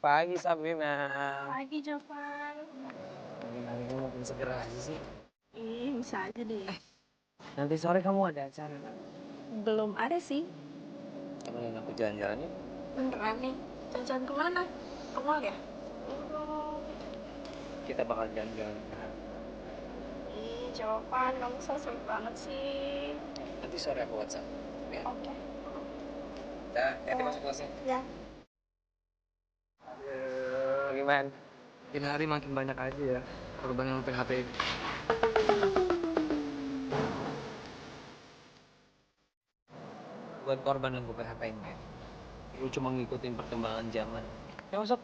Pagi Sabrina. Pagi Jovan. Pagi-pagi kamu makin seger aja sih. Bisa aja deh. Nanti sore kamu ada acara kan? Belum ada sih. Temenin aku jalan-jalan yuk. Beneran nih. Jalan-jalan kemana? Ke mall ya? Kita bakal jalan-jalan. Jovan, kamu so sweet banget sih. Nanti sore aku WhatsApp. Ya? Oke. Nanti masuk kelasnya. Ya. Aduh, gimana? Makin hari makin banyak aja ya korban yang PHP. Buat korban yang gue PHP-in kan. Lu cuma ngikutin perkembangan zaman. Ya masuk.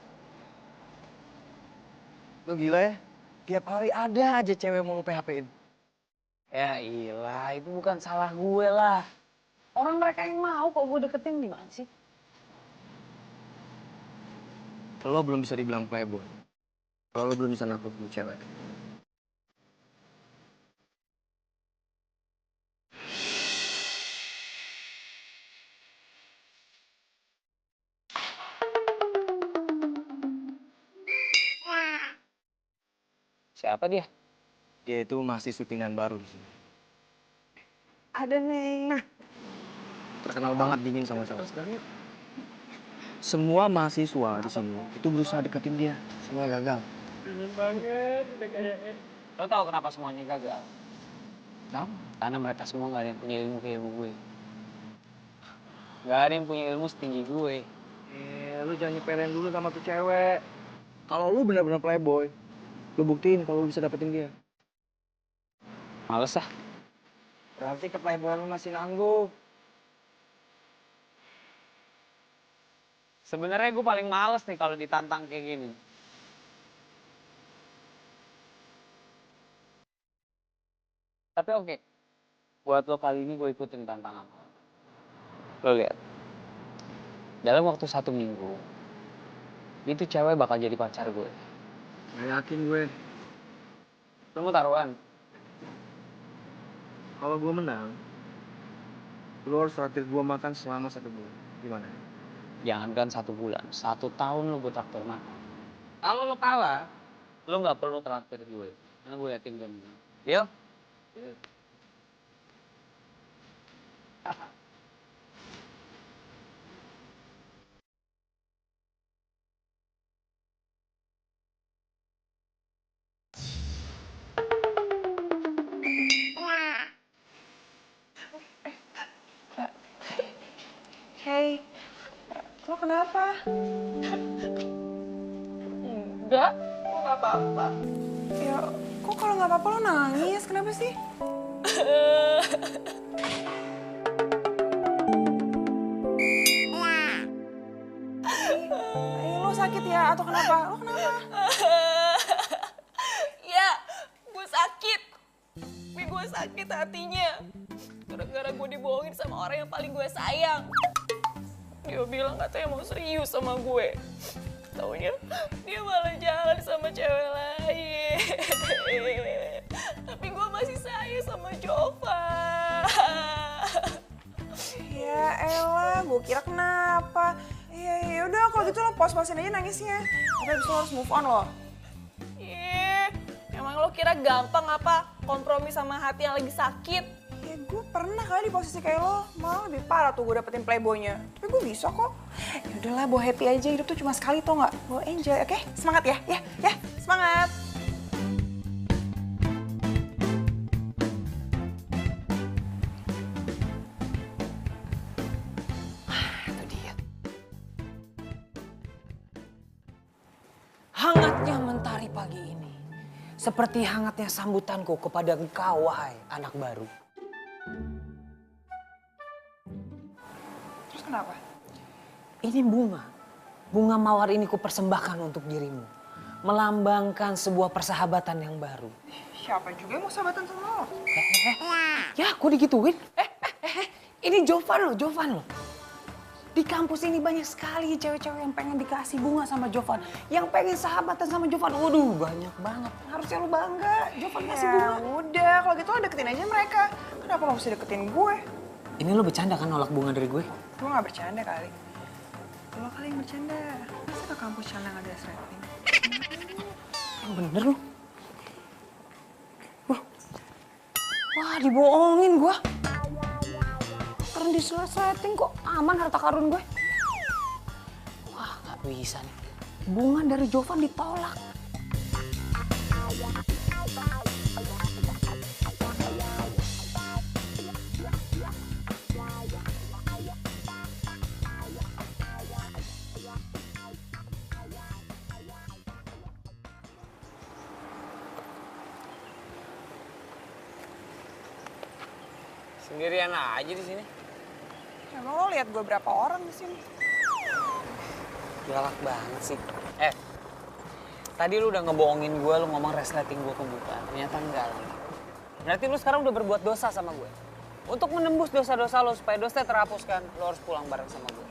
Lu gila ya? Tiap hari ada aja cewek mau lu PHP-in. Ya iyalah, itu bukan salah gue lah. Orang mereka yang mau kok gue deketin gimana sih? Lo belum bisa dibilang playboy. Kalau lo belum bisa nangkep cewek. Siapa dia? Dia itu masih syutingan baru di sini. Ada nih. Terkenal banget dingin sama cowok. Semua mahasiswa di sini itu berusaha deketin dia. Semua gagal. Dingin banget, udah kayak. Lo tau kenapa semuanya gagal? Tahu? Karena mereka semua gak ada yang punya ilmu kayak ilmu gue. Gak ada yang punya ilmu setinggi gue. Lu jangan nyepelin dulu sama tuh cewek. Kalau lu benar-benar playboy, lu buktiin kalau lu bisa dapetin dia. Males ah. Berarti ke playboy lu masih nanggung. Sebenarnya gue paling males nih kalau ditantang kayak gini. Tapi oke, buat lo kali ini gue ikutin tantangan. Lo lihat, dalam waktu 1 minggu, itu cewek bakal jadi pacar gue. Gak yakin gue. Lo mau taruhan? Kalau gue menang, lo harus traktir gue makan selama 1 bulan. Gimana? Jangankan 1 bulan, 1 tahun lo gue traktir makan. Kalau lo kalah, lo gak perlu traktir gue. Karena gue yakin gue menang. Deal? Deal. Hey, lo kenapa? Enggak, lo gak apa-apa. Ya, kok kalau gak apa-apa lo nangis? Kenapa sih? Lo sakit ya atau kenapa? Lo kenapa? Ya, gue sakit. Tapi gue sakit hatinya. Gara-gara gue dibohongin sama orang yang paling gue sayang. Dia bilang katanya mau serius sama gue. Taunya dia malah jalan sama cewek lain. Tapi gue masih sayang sama Jova. Ya elah, gue kira kenapa. Iya, udah kalau gitu lo pos-posin aja nangisnya. Tapi abis lo harus move on lo. Emang lo kira gampang apa kompromi sama hati yang lagi sakit? Ya gue pernah kali di posisi kayak lo, malah lebih parah tuh gue dapetin playboynya. Tapi gue bisa kok. Ya udahlah, bawa happy aja, hidup tuh cuma sekali tau nggak? Bawa enjoy, oke? Semangat ya, ya, semangat. Itu dia. Hangatnya mentari pagi ini, seperti hangatnya sambutanku kepada engkau, wahai anak baru. Terus kenapa? Ini bunga mawar ini kupersembahkan untuk dirimu. Melambangkan sebuah persahabatan yang baru. Siapa juga yang mau sahabatan sama lo? Ya, aku digituin. Ini Jovan loh. Di kampus ini banyak sekali cewek-cewek yang pengen dikasih bunga sama Jovan. Yang pengen sahabatan sama Jovan. Waduh, banyak banget. Harusnya lo bangga. Jovan kasih bunga. Ya udah, kalau gitu lo deketin aja mereka. Kenapa lo mesti deketin gue? Ini lo bercanda kan nolak bunga dari gue? Gue gak bercanda kali. Lo kali yang bercanda. Masa ke kampus Chandra nggak ada resleting? Yang bener lu. Wah, dibohongin gua. Karena diselesain kok aman harta karun gue. Wah, nggak bisa nih. Bunga dari Jovan ditolak. Sendirian aja di sini. Emang lo lihat gue berapa orang di sini? Galak banget sih. Tadi lu udah ngebohongin gue, lu ngomong resleting gue ke muka. Ternyata enggak lagi. Berarti lu sekarang udah berbuat dosa sama gue. Untuk menembus dosa-dosa lo supaya dosa terhapuskan, lo harus pulang bareng sama gue.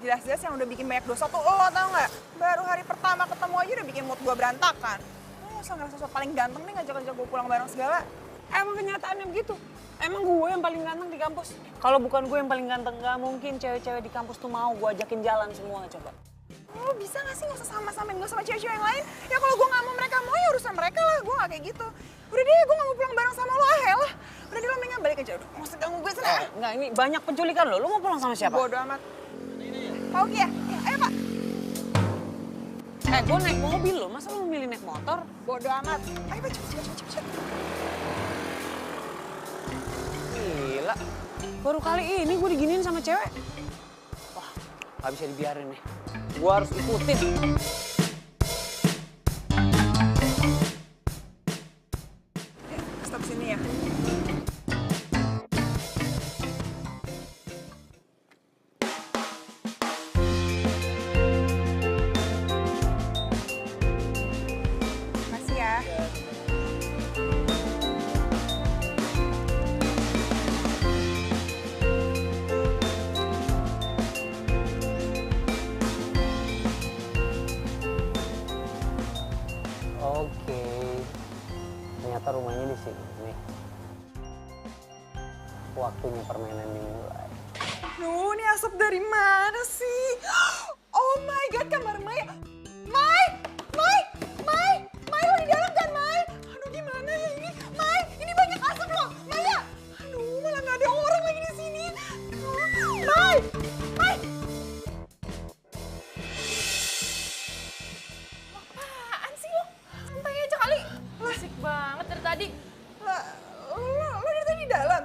Jelas-jelas yang udah bikin banyak dosa tuh lo, tau nggak? Baru hari pertama ketemu aja udah bikin mood gue berantakan. Lo nggak usah ngerasa sok paling ganteng nih ngajak-ngajak gue pulang bareng segala. Emang kenyataannya begitu. Emang gue yang paling ganteng di kampus. Kalau bukan gue yang paling ganteng, gak mungkin cewek-cewek di kampus tuh mau gue ajakin jalan semua, coba. Lo bisa gak sih gak usah sama-samain gue sama cewek-cewek yang lain? Ya kalau gue gak mau mereka mau ya urusan mereka lah, gue gak kayak gitu. Udah deh, gue gak mau pulang bareng sama lo, lah. Udah deh, lo mendingan balik aja, udah. Gak usah ganggu gue sana. Enggak, ini banyak penculikan lo. Lo mau pulang sama siapa? Bodo amat. Pak Uki ya? Ayo Pak. Gue naik mobil lo, masa lo memilih naik motor? Bodo amat. Ayo Pak, cepet. Gila, baru kali ini gue diginiin sama cewek. Wah, gak bisa dibiarin nih. Gue harus ikutin. Stop sini ya. Makasih ya. Oke. Ternyata rumahnya di sini. Nih. Waktunya permainan dimulai. Duh, ini asap dari mana sih? Oh my God, kamar Mai. Mai, lo di dalam kan, Mai? Aduh, gimana ya ini? Mai, ini banyak asap loh. Maya, aduh, malah nggak ada orang lagi di sini. Mai. Apaan sih lo? Santai aja kali. Asik banget dari tadi. Lo dari tadi di dalam?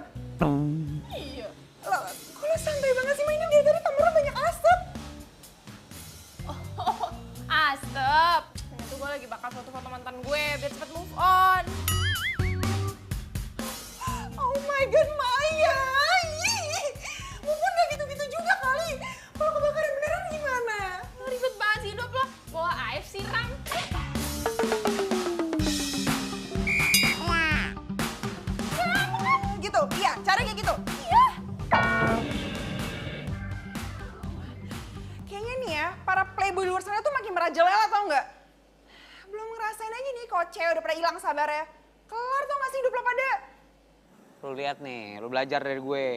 Iya. Kok lo santai banget sih, Mai? Ini dari tadi kamar lo banyak asap. Asep. Itu gue lagi bakal foto-foto mantan gue biar cepet move on. Oh my God, Maya. Mungkin gak gitu-gitu juga kali. Kalau kebakaran beneran gimana? Ribet banget sih hidup lo. Bawa air siram. Gitu, iya, cara kayak gitu. Iya. Kayaknya nih ya, para playboy luar sana tuh makin merajalela tau nggak? Belum ngerasain aja nih kalau cewek udah pada hilang sabarnya. Kelar tau gak sih hidup lo pada? Lu lihat nih, lu belajar dari gue.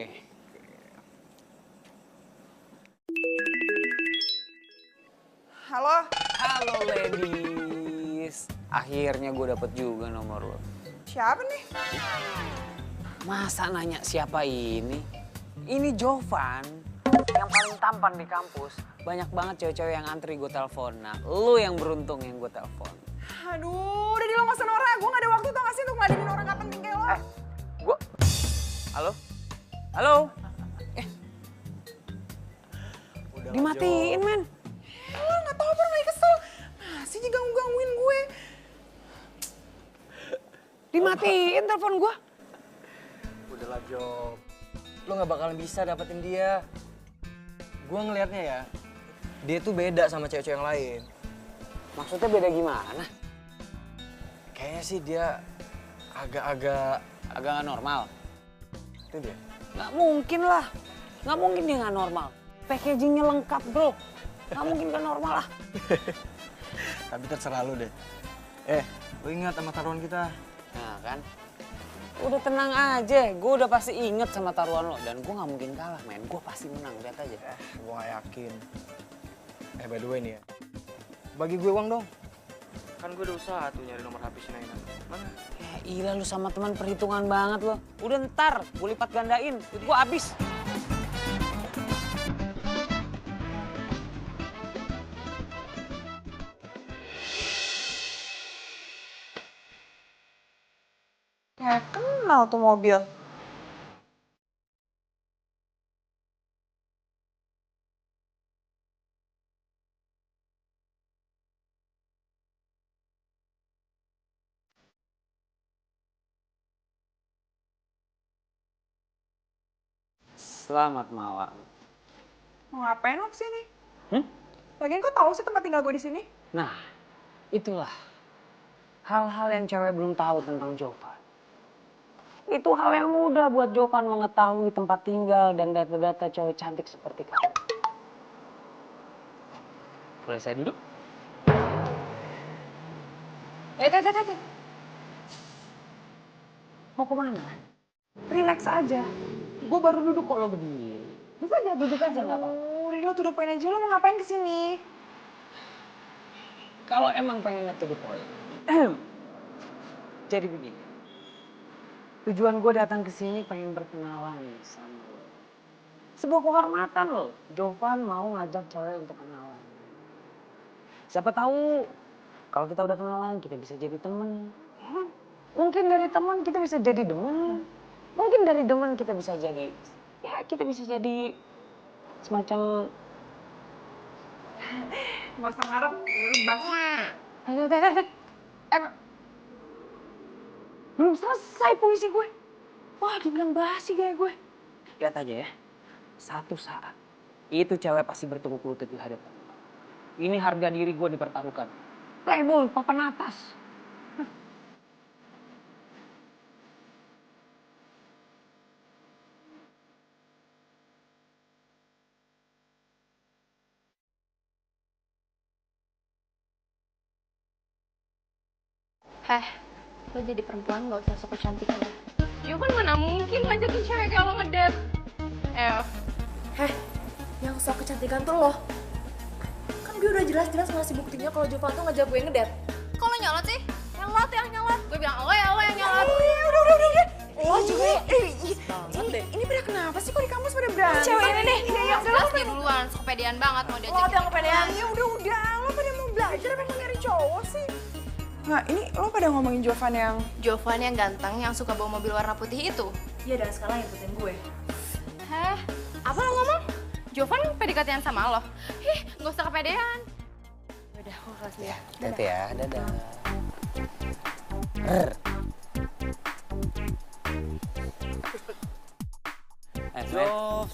Halo? Halo ladies. Akhirnya gue dapet juga nomor lo. Siapa nih? Masa nanya siapa ini? Ini Jovan, yang paling tampan di kampus. Banyak banget cewek-cewek yang antri gue telepon. Nah, lu yang beruntung yang gue telepon. Aduh, udah di lo gak usah norak. Gue gak ada waktu tau gak sih untuk ngeladenin orang gak penting kayak lo. Gue... Halo? Halo? Dimatiin, men. Lo gak tau apa orang lagi kesel. Masih aja gangguin gue. Dimatiin telepon gue. Udahlah Job, lo gak bakalan bisa dapetin dia. Gue ngelihatnya ya, dia tuh beda sama cewek-cewek yang lain. Maksudnya beda gimana? Kayaknya sih dia agak-agak... Agak gak normal? Itu dia. Gak mungkin lah. Gak mungkin dia gak normal. Packagingnya lengkap, bro. Gak mungkin gak normal lah. Tapi terserah lo deh. Lo ingat sama taruhan kita? Nah kan? Udah tenang aja, gue udah pasti inget sama taruhan lo. Dan gue gak mungkin kalah, men. Gue pasti menang, lihat aja. Gue gak yakin. By the way nih ya, Bagi gue uang dong. Kan gue udah usaha tuh nyari nomor HP si Naina. Mana? Iya lu sama teman perhitungan banget lo. Udah ntar, gue lipat gandain. Duit gue habis. Kayak kenal tuh mobil. Selamat malam. Mau ngapain lo kesini? Hmm? Lagian kok tahu sih tempat tinggal gue di sini? Nah, itulah hal-hal yang cewek belum tahu tentang Jovan. Itu hal yang mudah buat Jovan mengetahui tempat tinggal dan data-data cewek cantik seperti kamu. Boleh saya duduk? Mau kemana? Relax aja. Gue baru duduk kok lo berdiri. Duduk aja nggak apa-apa. Rino tuh udah poin aja, lo mau ngapain kesini? Kalau emang pengen to the point. Jadi begini. Tujuan gue datang ke sini pengen berkenalan sama lo. Sebuah kehormatan lo. Jovan mau ngajak cewek untuk kenalan. Siapa tahu kalau kita udah kenalan kita bisa jadi temen. Mungkin dari teman kita bisa jadi demen. Mungkin dari demen kita bisa jadi, ya kita bisa jadi semacam. Gak usah ngarep, bang. Belum selesai puisi gue. Wah, dibilang basi kayak gue. Lihat aja ya, satu saat itu cewek pasti bertukuk lutut di hadapan. Ini harga diri gue dipertaruhkan. Playboy, papan atas. Heh, lo jadi perempuan gak usah sok kecantikan ya. Jovan mana mungkin ngajakin cewek kayak lo ngedate. Heh, yang sok kecantikan tuh lo. Kan gue udah jelas-jelas ngasih buktinya kalau Jovan tuh ngajak gue ngedate. Kok lo nyolot sih? Yang nyolot. Gue bilang lo yang nyolot. Udah. Lo juga Ini pada kenapa sih kok di kampus pada berantem? cewek ini nih. Iya, udah Jelas dia duluan, sok kepedean banget mau Lo diajak. yang kepedean. Ya udah, lo pada mau belajar apa mau nyari cowok sih? Nah, ini lo pada ngomongin Jovan yang... Jovan yang ganteng yang suka bawa mobil warna putih itu. Iya, dan sekarang ngikutin gue. Heh, apa lo ngomong? Jovan PDKT-an sama lo? Ih, gak usah kepedean. Yaudah, gue kelas dulu ya. Hati ya, dadah. Jof.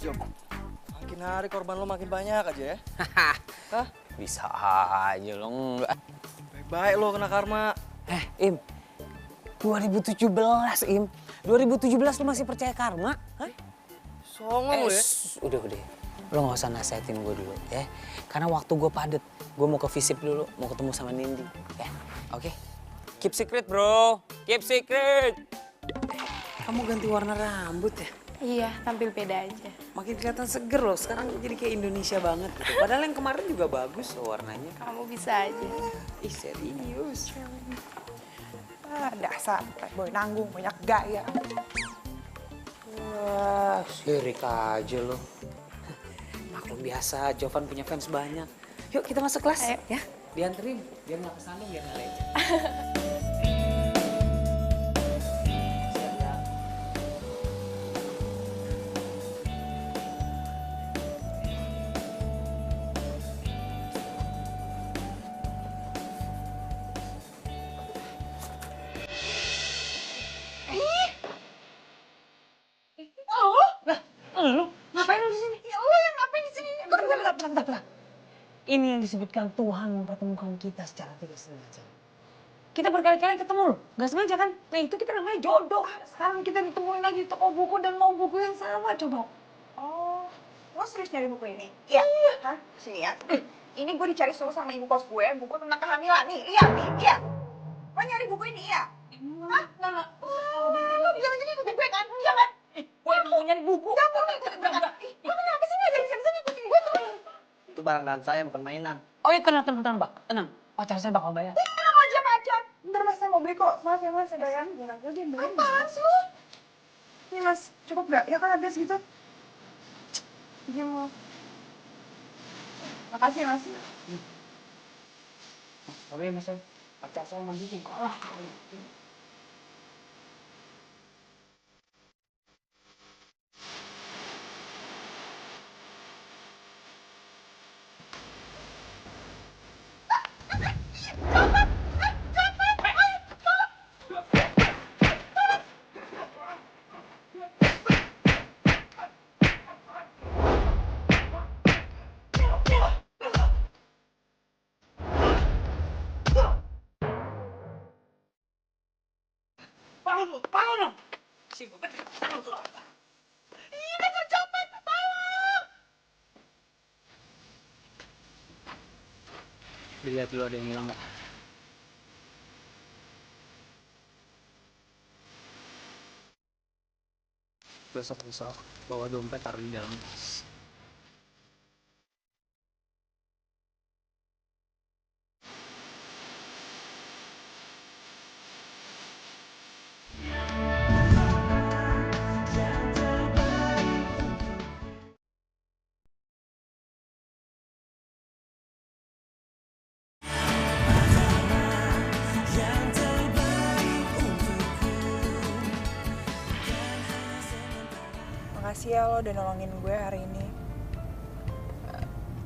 Makin hari korban lo makin banyak aja ya. Hah? Bisa aja lo enggak. Baik lo kena karma. Im, 2017 Im. 2017 lu masih percaya karma? Hah? Songong lo ya. Udah. Lo gak usah nasihatin gue dulu ya. Karena waktu gue padet, gue mau ke visip dulu, mau ketemu sama Nindi. Ya, oke? Keep secret bro, keep secret. Kamu ganti warna rambut ya? Iya, tampil beda aja. Makin kelihatan seger loh, sekarang jadi kayak Indonesia banget gitu. Padahal yang kemarin juga bagus loh warnanya. Kamu bisa aja. Ih serius. dasar, boy nanggung, banyak gaya. Wah, sirik aja lo. Maklum biasa, Jovan punya fans banyak. Yuk kita masuk kelas ya. Dianterin, biar nggak kesandung, biar nggak lecet. Lu ngapain lu di sini? Ya lo yang ngapain di sini? Bentar. Ini yang disebutkan Tuhan mempertemukan kita secara tidak sengaja. Kita berkali-kali ketemu loh, nggak sengaja kan? Nah itu kita namanya jodoh. Sekarang kita ditemuin lagi di toko buku dan mau buku yang sama, coba. Oh, lo serius nyari buku ini? Iya. Hah? Sini ya. Ini gue dicari suruh sama ibu kos gue, buku tentang kehamilan nih. Iya. Lo nyari buku ini, iya? Hah? Nggak. Lo bilang aja ikutin gue kan? Iya kan? Gue mau nyari buku. Gak boleh ikutin gue kan? Lo kenapa sih ngajarin sini ikutin gue tuh? Itu barang dan saya bukan mainan. Oh iya, tenang, Pak. Tenang. Pacar saya bakal bayar. Tenang aja pacar. Bentar mas, saya mau beli kok. Maaf ya mas, saya bayar. Bentar aja dia beli. Apaan sih lu? Ini mas, cukup gak? Ya kan habis gitu. Dia mau. Makasih mas. Oke, Mas. Pacar saya mandi di kolam. Dilihat dulu ada yang hilang nggak? Besok bawa dompet taruh di dalam tas. Makasih ya lo udah nolongin gue hari ini.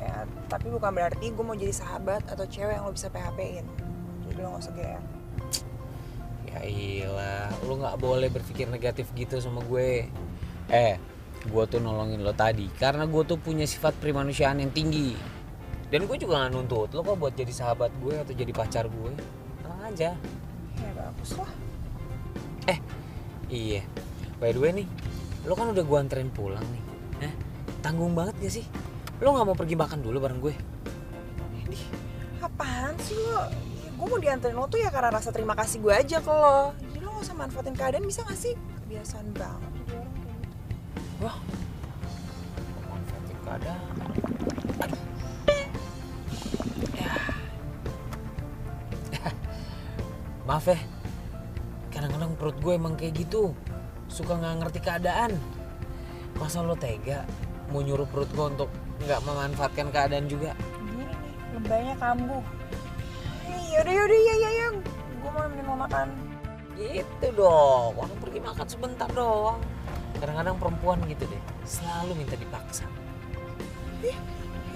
Ya, tapi bukan berarti gue mau jadi sahabat atau cewek yang lo bisa PHP-in. Jadi lo gak usah GR. Ya iyalah, lu nggak boleh berpikir negatif gitu sama gue. Gue tuh nolongin lo tadi karena gue tuh punya sifat primanusiaan yang tinggi. Dan gue juga gak nuntut lo kok buat jadi sahabat gue atau jadi pacar gue. Tenang aja. Ya bagus lah. Iya, by the way nih, lo kan udah gue anterin pulang nih. Tanggung banget gak sih? Lo gak mau pergi makan dulu bareng gue? Apaan sih lo? Ya, gue mau dianterin lo tuh ya karena rasa terima kasih gue aja ke lo. Jadi lo gak usah manfaatin keadaan, bisa gak sih? Kebiasaan banget jadi orang kayak gitu. Wah, manfaatin keadaan. Aduh. Ya. Maaf ya, kadang-kadang perut gue emang kayak gitu. Suka gak ngerti keadaan. Masa lo tega mau nyuruh perut gue untuk gak memanfaatkan keadaan juga? Gini nih, lebaynya kambuh. Yaudah, iya. Gue mau nemenin lo makan. Gitu dong, orang pergi makan sebentar doang. Kadang-kadang perempuan gitu deh, selalu minta dipaksa. Ya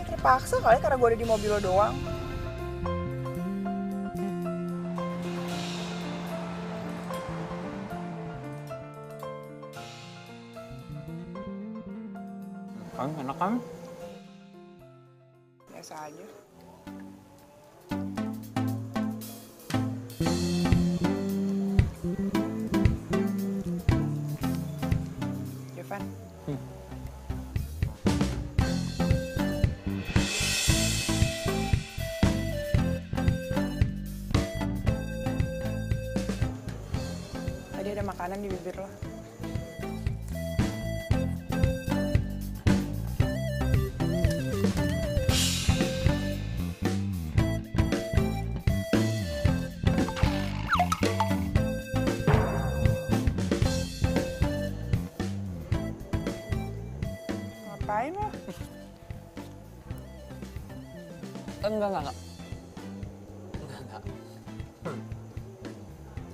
terpaksa kali karena gue ada di mobil lo doang. Enak kan? Biasa aja. Jovan. Tadi ada makanan di bibir lo. Ngapain lo? Enggak.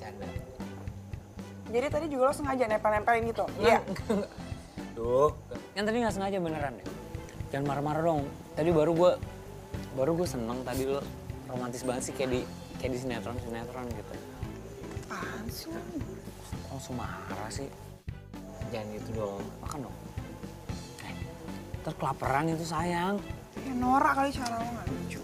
Canda. Jadi tadi juga lo sengaja nempel-nempelin gitu? Iya. Duh, yang tadi nggak sengaja beneran deh. Jangan marah-marah dong. Tadi baru gue seneng tadi lo romantis banget sih kayak di sinetron gitu. Apaan sih lo? Langsung marah sih. Jangan gitu dong, makan dong. Ntar kelaparan itu sayang. Ya norak kali cara lo gak lucu.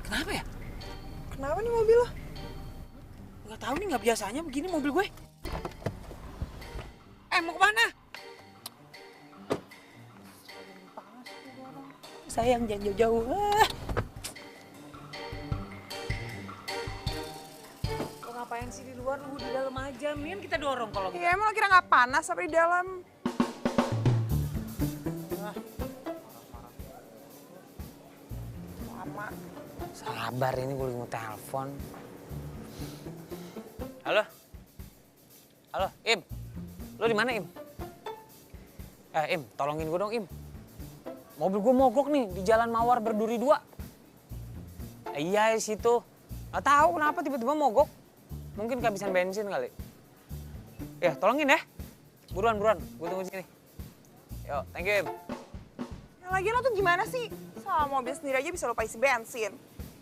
Kenapa ya? Kenapa nih mobil lo? Nggak tahu nih, nggak biasanya begini mobil gue. Mau kemana? Sayang jangan jauh-jauh. ngapain sih di luar? Lu di dalam aja. Mendingan kita dorong kalau gitu. Iya, emang lo kira nggak panas apa di dalam? Lama. Sabar, ini gue lagi mau telepon. Halo? Halo, Im? Lu di mana, Im? Im, tolongin gue dong, Im. Mobil gue mogok nih di Jalan Mawar Berduri 2. Iya, di situ. Gak tahu kenapa tiba-tiba mogok. Mungkin kehabisan bensin kali. Ya, tolongin ya. Buruan, gue tunggu di sini. Yo, thank you, Im. Yang lagi lo tuh gimana sih? Sama mobil sendiri aja bisa lupa isi bensin.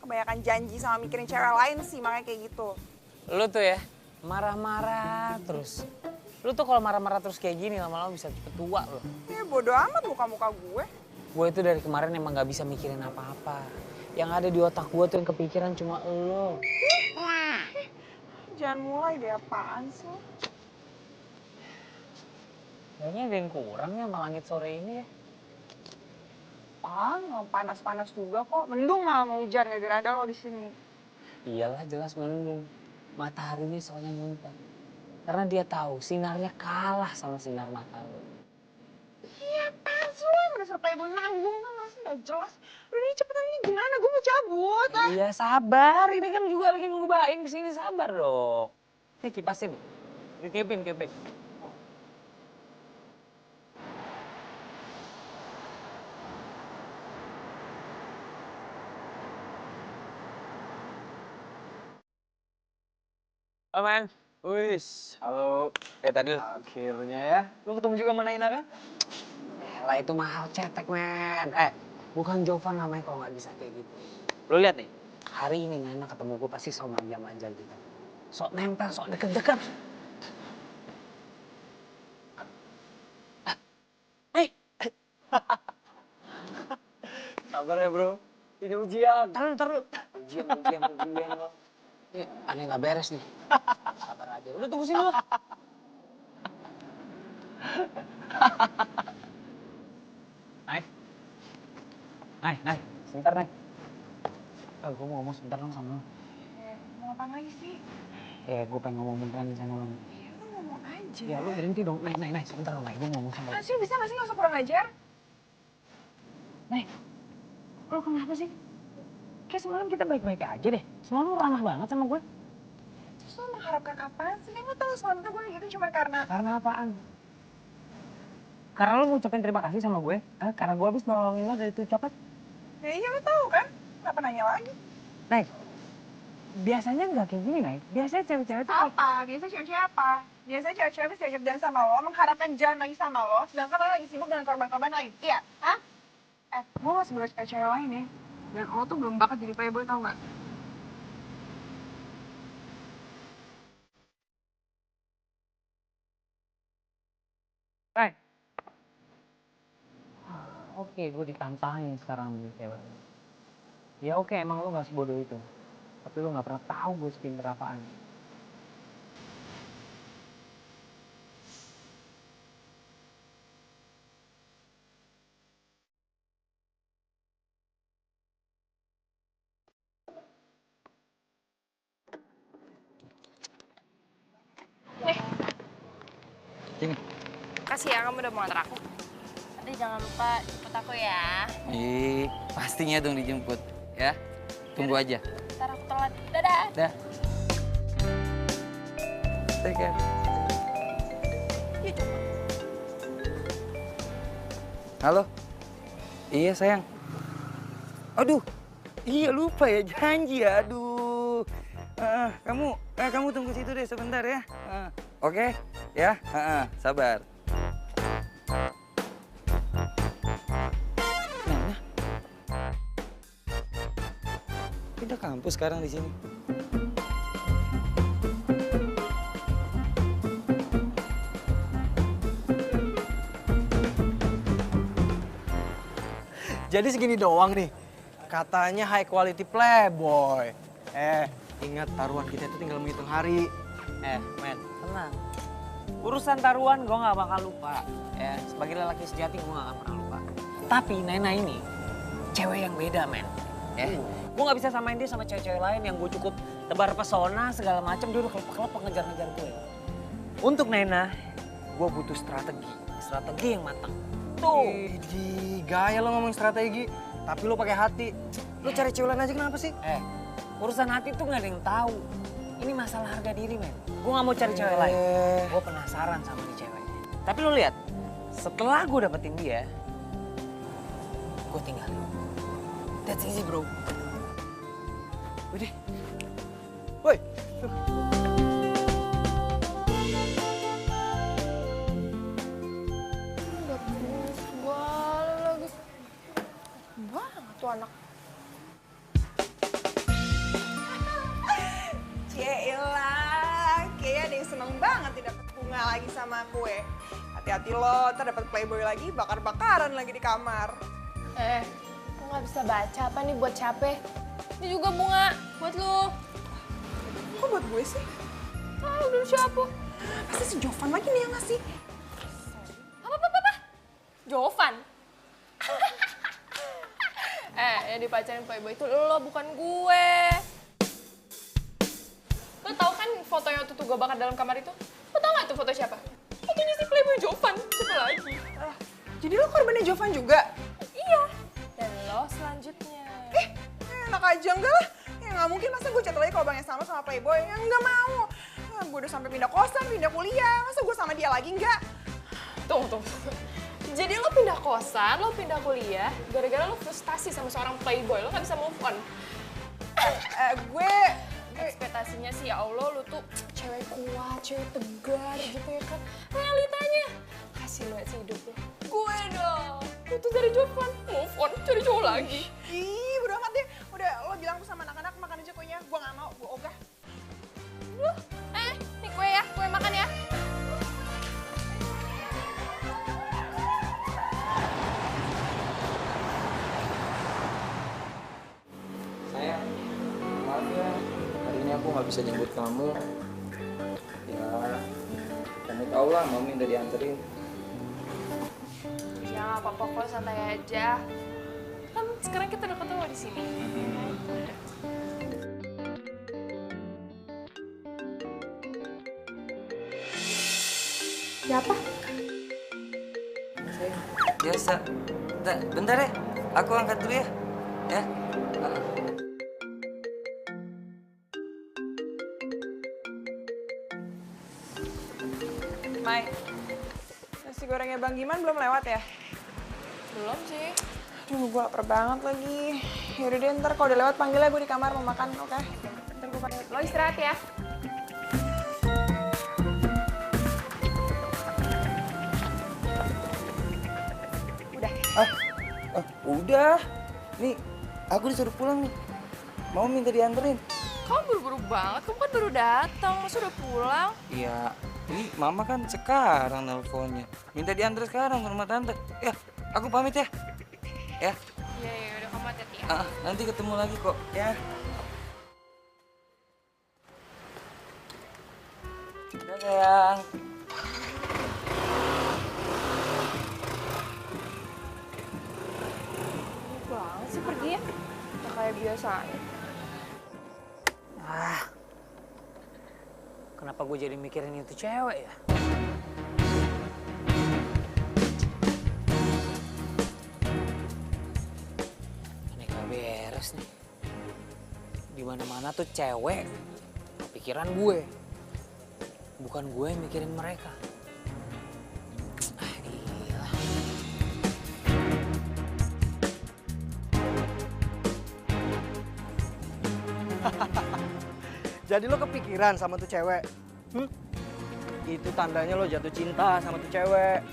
Kebanyakan janji sama mikirin cewek lain sih, makanya kayak gitu. Lu tuh ya, marah-marah terus. Lu tuh kalau marah-marah terus kayak gini lama-lama bisa cepet tua loh. Ya bodo amat muka-muka gue. Gue itu dari kemarin emang gak bisa mikirin apa-apa. Yang ada di otak gue tuh yang kepikiran cuma elo. Jangan mulai deh, apaan sih? Kayaknya ada yang kurang ya sama langit sore ini ya. Nggak panas-panas juga kok. Mendung malah mau hujan gara-gara ada lo di sini. Iyalah jelas mendung. Mataharinya soalnya muntah. Karena dia tahu sinarnya kalah sama sinar matahari. Iya, apaan sih lo? Udah sampai gue nanggung kan, masih nggak jelas. Udah nih cepetan ini gimana? Gue mau cabut. Iya sabar, ini kan juga lagi ngebain kesini, sabar dong. Ini kipasin, dikepin. Aman. Wis, halo. Tadi. Akhirnya ya. Lu ketemu juga sama Naina kan? Lah itu mahal cetek, men. Bukan Jovan namanya kalau nggak bisa kayak gitu. Lu lihat nih, hari ini Nana ketemu gue pasti sok manja-manja gitu. Sok nempel, sok deket-deket. Sabar ya bro, ini ujian. Taruh. Ujian. Ini ada yang nggak beres nih. Sabar aja. Udah tunggu sini lu. Naik. Sebentar, Naik. Gue mau ngomong sebentar dong sama lu. Mau apa lagi sih? Gue pengen ngomong beneran sama lu. Ya lu ngomong aja. Ya lu berhenti dong. Naik. Sebentar dong, Naik. Gue ngomong sama lu. Sih bisa nggak sih nggak usah kurang ajar? Naik. Lu kenapa sih? Kayak semalam kita baik-baik aja deh. Semalam lu ramah banget sama gue. Terus lu mengharapkan apaan sih? Kan lu tau semalam tuh gue gitu cuma karena... Karena apaan? Karena lu ngucapin terima kasih sama gue? Karena gue habis nolongin lo dari itu copet? Ya iya lu tau kan? Kenapa nanya lagi? Naik. Biasanya nggak kayak gini, Naik. Biasanya cewek-cewek tuh... Apa? Biasanya cewek-cewek apa? Biasanya cewek-cewek bisa diajak jalan sama lo, mengharapkan jalan lagi sama lo, sedangkan lo lagi sibuk dengan korban-korban lain. Iya? Hah? Gue masih belum suka cewek lain ya. Dan lo tuh belum bakat jadi playboy, tau nggak? Naik. Oke, gue ditantangin sekarang nih cewek. Ya oke, emang lo gak sebodoh itu. Tapi lo gak pernah tahu gue sepinter apaan. Sini. Makasih ya kamu udah mau antar aku. Nanti jangan lupa jemput aku ya. Pastinya dong dijemput, ya. Tunggu aja. Ntar aku telat. Dadah. Dah. Take care. Halo. Iya sayang. Aduh. Iya lupa ya janji ya. Aduh. Kamu tunggu situ deh sebentar ya. Oke. Ya. Sabar. Nah. Pindah kampus sekarang di sini. Jadi segini doang nih. Katanya high quality playboy. Ingat taruhan kita itu tinggal menghitung hari. Men, tenang. Urusan taruhan gue gak bakal lupa. Ya, sebagai lelaki sejati gue gak akan pernah lupa. Tapi Nena ini cewek yang beda, men. Gue gak bisa samain dia sama cewek-cewek lain yang gue cukup tebar pesona segala macam, dia udah kelepek-kelepek ngejar-ngejar gue. Untuk Nena, gue butuh strategi yang matang. Tuh. Idi, gaya lo ngomong strategi, tapi lo pakai hati. Lo cari cewek lain aja kenapa sih? Urusan hati tuh gak ada yang tahu. Ini masalah harga diri, men. Gue gak mau cari cewek lain. Gue penasaran sama nih cewek. Tapi lo lihat, setelah gue dapetin dia, gue tinggalin. That's easy, bro. Widih. Woi. Udah putus segala lagi. Banget tuh anak. Cielah, kayaknya ada yang seneng banget nih dapet bunga lagi sama gue. Hati-hati lo, ntar dapet playboy lagi, bakar-bakaran lagi di kamar. Kok nggak bisa baca apa nih buat capek? Ini juga bunga buat lu. Kok buat gue sih? Ah, udah siapa? Pasti si Jovan lagi nih yang ngasih. Apa? Jovan? Yang dipacarin playboy itu lo, bukan gue. Lo tau kan foto yang waktu itu gue bakar dalam kamar itu? Lo tau gak itu foto siapa? Fotonya si playboy Jovan. Siapa lagi? Jadi lo korbannya Jovan juga? Iya. Dan lo selanjutnya. Enak aja enggak lah. Ya nggak mungkin masa gue chat lagi kalau bang yang sama playboy. Ya nggak mau. Ya, gue udah sampai pindah kosan, pindah kuliah. Masa gue sama dia lagi enggak? Tunggu. Jadi lo pindah kosan, lo pindah kuliah, gara-gara lo frustasi sama seorang playboy, lo gak bisa move on. Gue Ekspektasinya sih, ya Allah, lo tuh cewek kuat, cewek tegar gitu ya kan. Realitanya, kasih lo sih hidup lo. Gue dong, putus dari Jovan, move on, cari cowok lagi. ih udah amat deh. Udah lo bilang tuh sama anak-anak makan aja kuenya. Gue nggak mau, gue ogah. Nih kue ya, kue makan ya. Sayang, maaf ya. Hari ini aku nggak bisa jemput kamu. Ya, kamu tau lah, mau minta dianterin. Ya nggak apa-apa kok, santai aja. Kan sekarang kita udah ketemu di sini. Siapa? Biasa. Bentar ya, aku angkat dulu ya. Ya. Mai, nasi gorengnya Bang Giman belum lewat ya? Belum sih. Aduh, gue lapar banget lagi. Yaudah deh, ntar kalau udah lewat panggilnya gue di kamar mau makan, oke? Ntar gue panggil. Lo istirahat ya. Udah. Nih, aku disuruh pulang nih. Mau minta dianterin. Kamu buru-buru banget, kamu kan baru datang, masa udah pulang? Iya, ini mama kan sekarang nelponnya. Minta diantar sekarang ke rumah tante. Ya, aku pamit ya. Ya, Iya, udah kamu hati-hati ya. nanti ketemu lagi kok. Ya. Dadah sayang. Banget sih pergi ya, nggak kayak biasanya. Kenapa gue jadi mikirin itu cewek ya? Ini gak beres nih. Dimana-mana tuh cewek, pikiran gue. Bukan gue yang mikirin mereka. Gila. Jadi lo kepikiran sama tuh cewek? Itu tandanya lo jatuh cinta sama tuh cewek.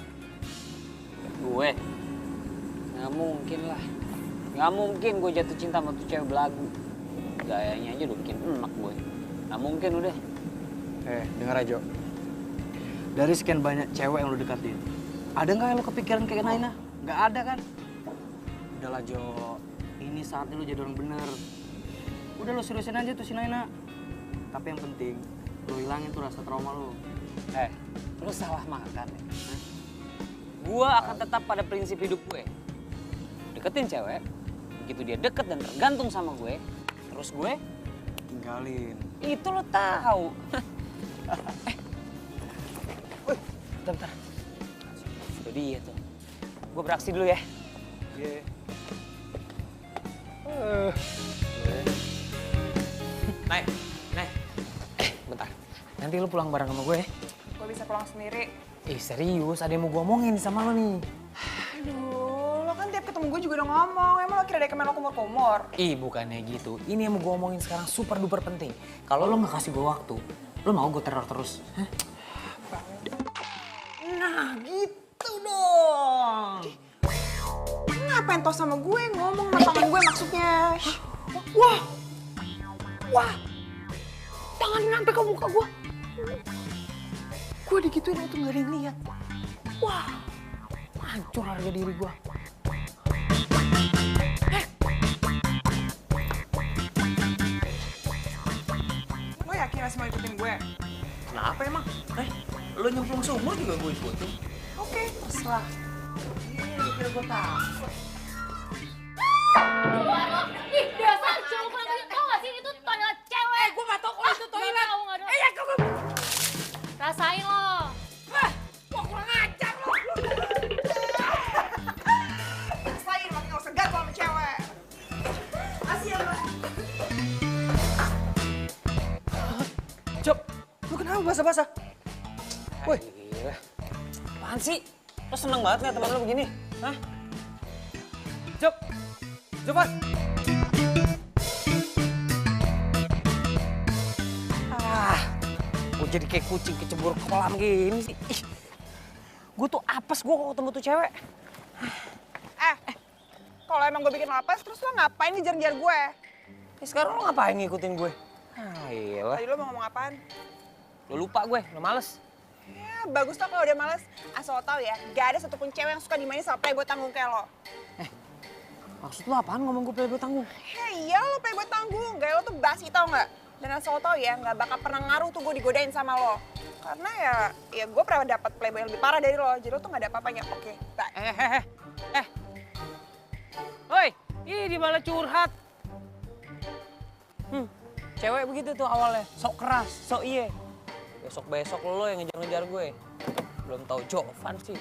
Gue? Nggak mungkin lah. Nggak mungkin gue jatuh cinta sama tuh cewek belagu. Gayanya aja udah bikin enak gue. Nggak mungkin udah. Dengar aja. Dari sekian banyak cewek yang lo deketin, ada nggak yang lo kepikiran kayak Naina? Nggak ada kan? Udahlah Jo, ini saatnya lo jadi orang bener. Udah lo seriusin aja tuh si Naina. Tapi yang penting, lo hilangin tuh rasa trauma lo. Lu salah makan ya. Gue akan tetap pada prinsip hidup gue. Deketin cewek, begitu dia deket dan tergantung sama gue, terus gue tinggalin. Itu lo tahu. Wih, bentar. Itu dia tuh. Gue beraksi dulu ya. Iya. Nay. Bentar. Nanti lu pulang bareng sama gue ya. Gue bisa pulang sendiri. Serius, ada yang mau gue omongin sama lo nih. Aduh, lo kan tiap ketemu gue juga udah ngomong. Emang lo kira ada kemen lo kumur-kumur? Bukannya gitu. Ini yang mau gue omongin sekarang super duper penting. Kalau lo nggak kasih gue waktu, lo mau gue teror terus? Hah? Nah, gitu dong. Ngapain toh sama gue ngomong sama tangan gue maksudnya? Wah, tangan sampai ke muka gue. Gue digituin waktu nggak ada yang lihat. Wah, hancur harga diri gue. Lo yakin masih mau ikutin gue? Kenapa emang? Lo nyemplung sumur juga gue ikutin. Oke, terserah. Kira gue tahu. Ih, dasar cowok panggil. Tau gak sih itu toilet cewek? Gue gak tau kalau itu toilet. Gak tau. Rasain lo. Wah, kurang ajar lo. Rasain, makin lo segar kalau sama cewek. Kasih ya, Mbak. Job, lo kenapa basah-basah? Woi, Gila. Apaan sih? Lo seneng banget nih teman lo begini? Hah? Jovan. Gue jadi kayak kucing kecebur kolam gini sih. Gue tuh apes gue kalau ketemu tuh cewek. Kalau emang gue bikin lapas, terus lo ngapain ngejar-ngejar gue? Sekarang lo ngapain ngikutin gue? Iyalah. Tadi lo mau ngomong apaan? Lo lupa gue, lo males. Ya, bagus tau kalau udah males. Asal lo tau ya, gak ada satupun cewek yang suka dimainin sama playboy tanggung kayak lo. Maksud lo apaan ngomong gue playboy tanggung? Ya iya lo playboy tanggung, gaya lo tuh basi tau gak? Dan asal lo tau ya, gak bakal pernah ngaruh tuh gue digodain sama lo. Karena ya gue pernah dapet playboy yang lebih parah dari lo, jadi lo tuh gak ada apa-apanya. Oke, bye. Woi, ih malah curhat. Cewek begitu tuh awalnya, sok keras, sok iye. Besok-besok lo yang ngejar-ngejar gue. Belum tahu Jovan sih.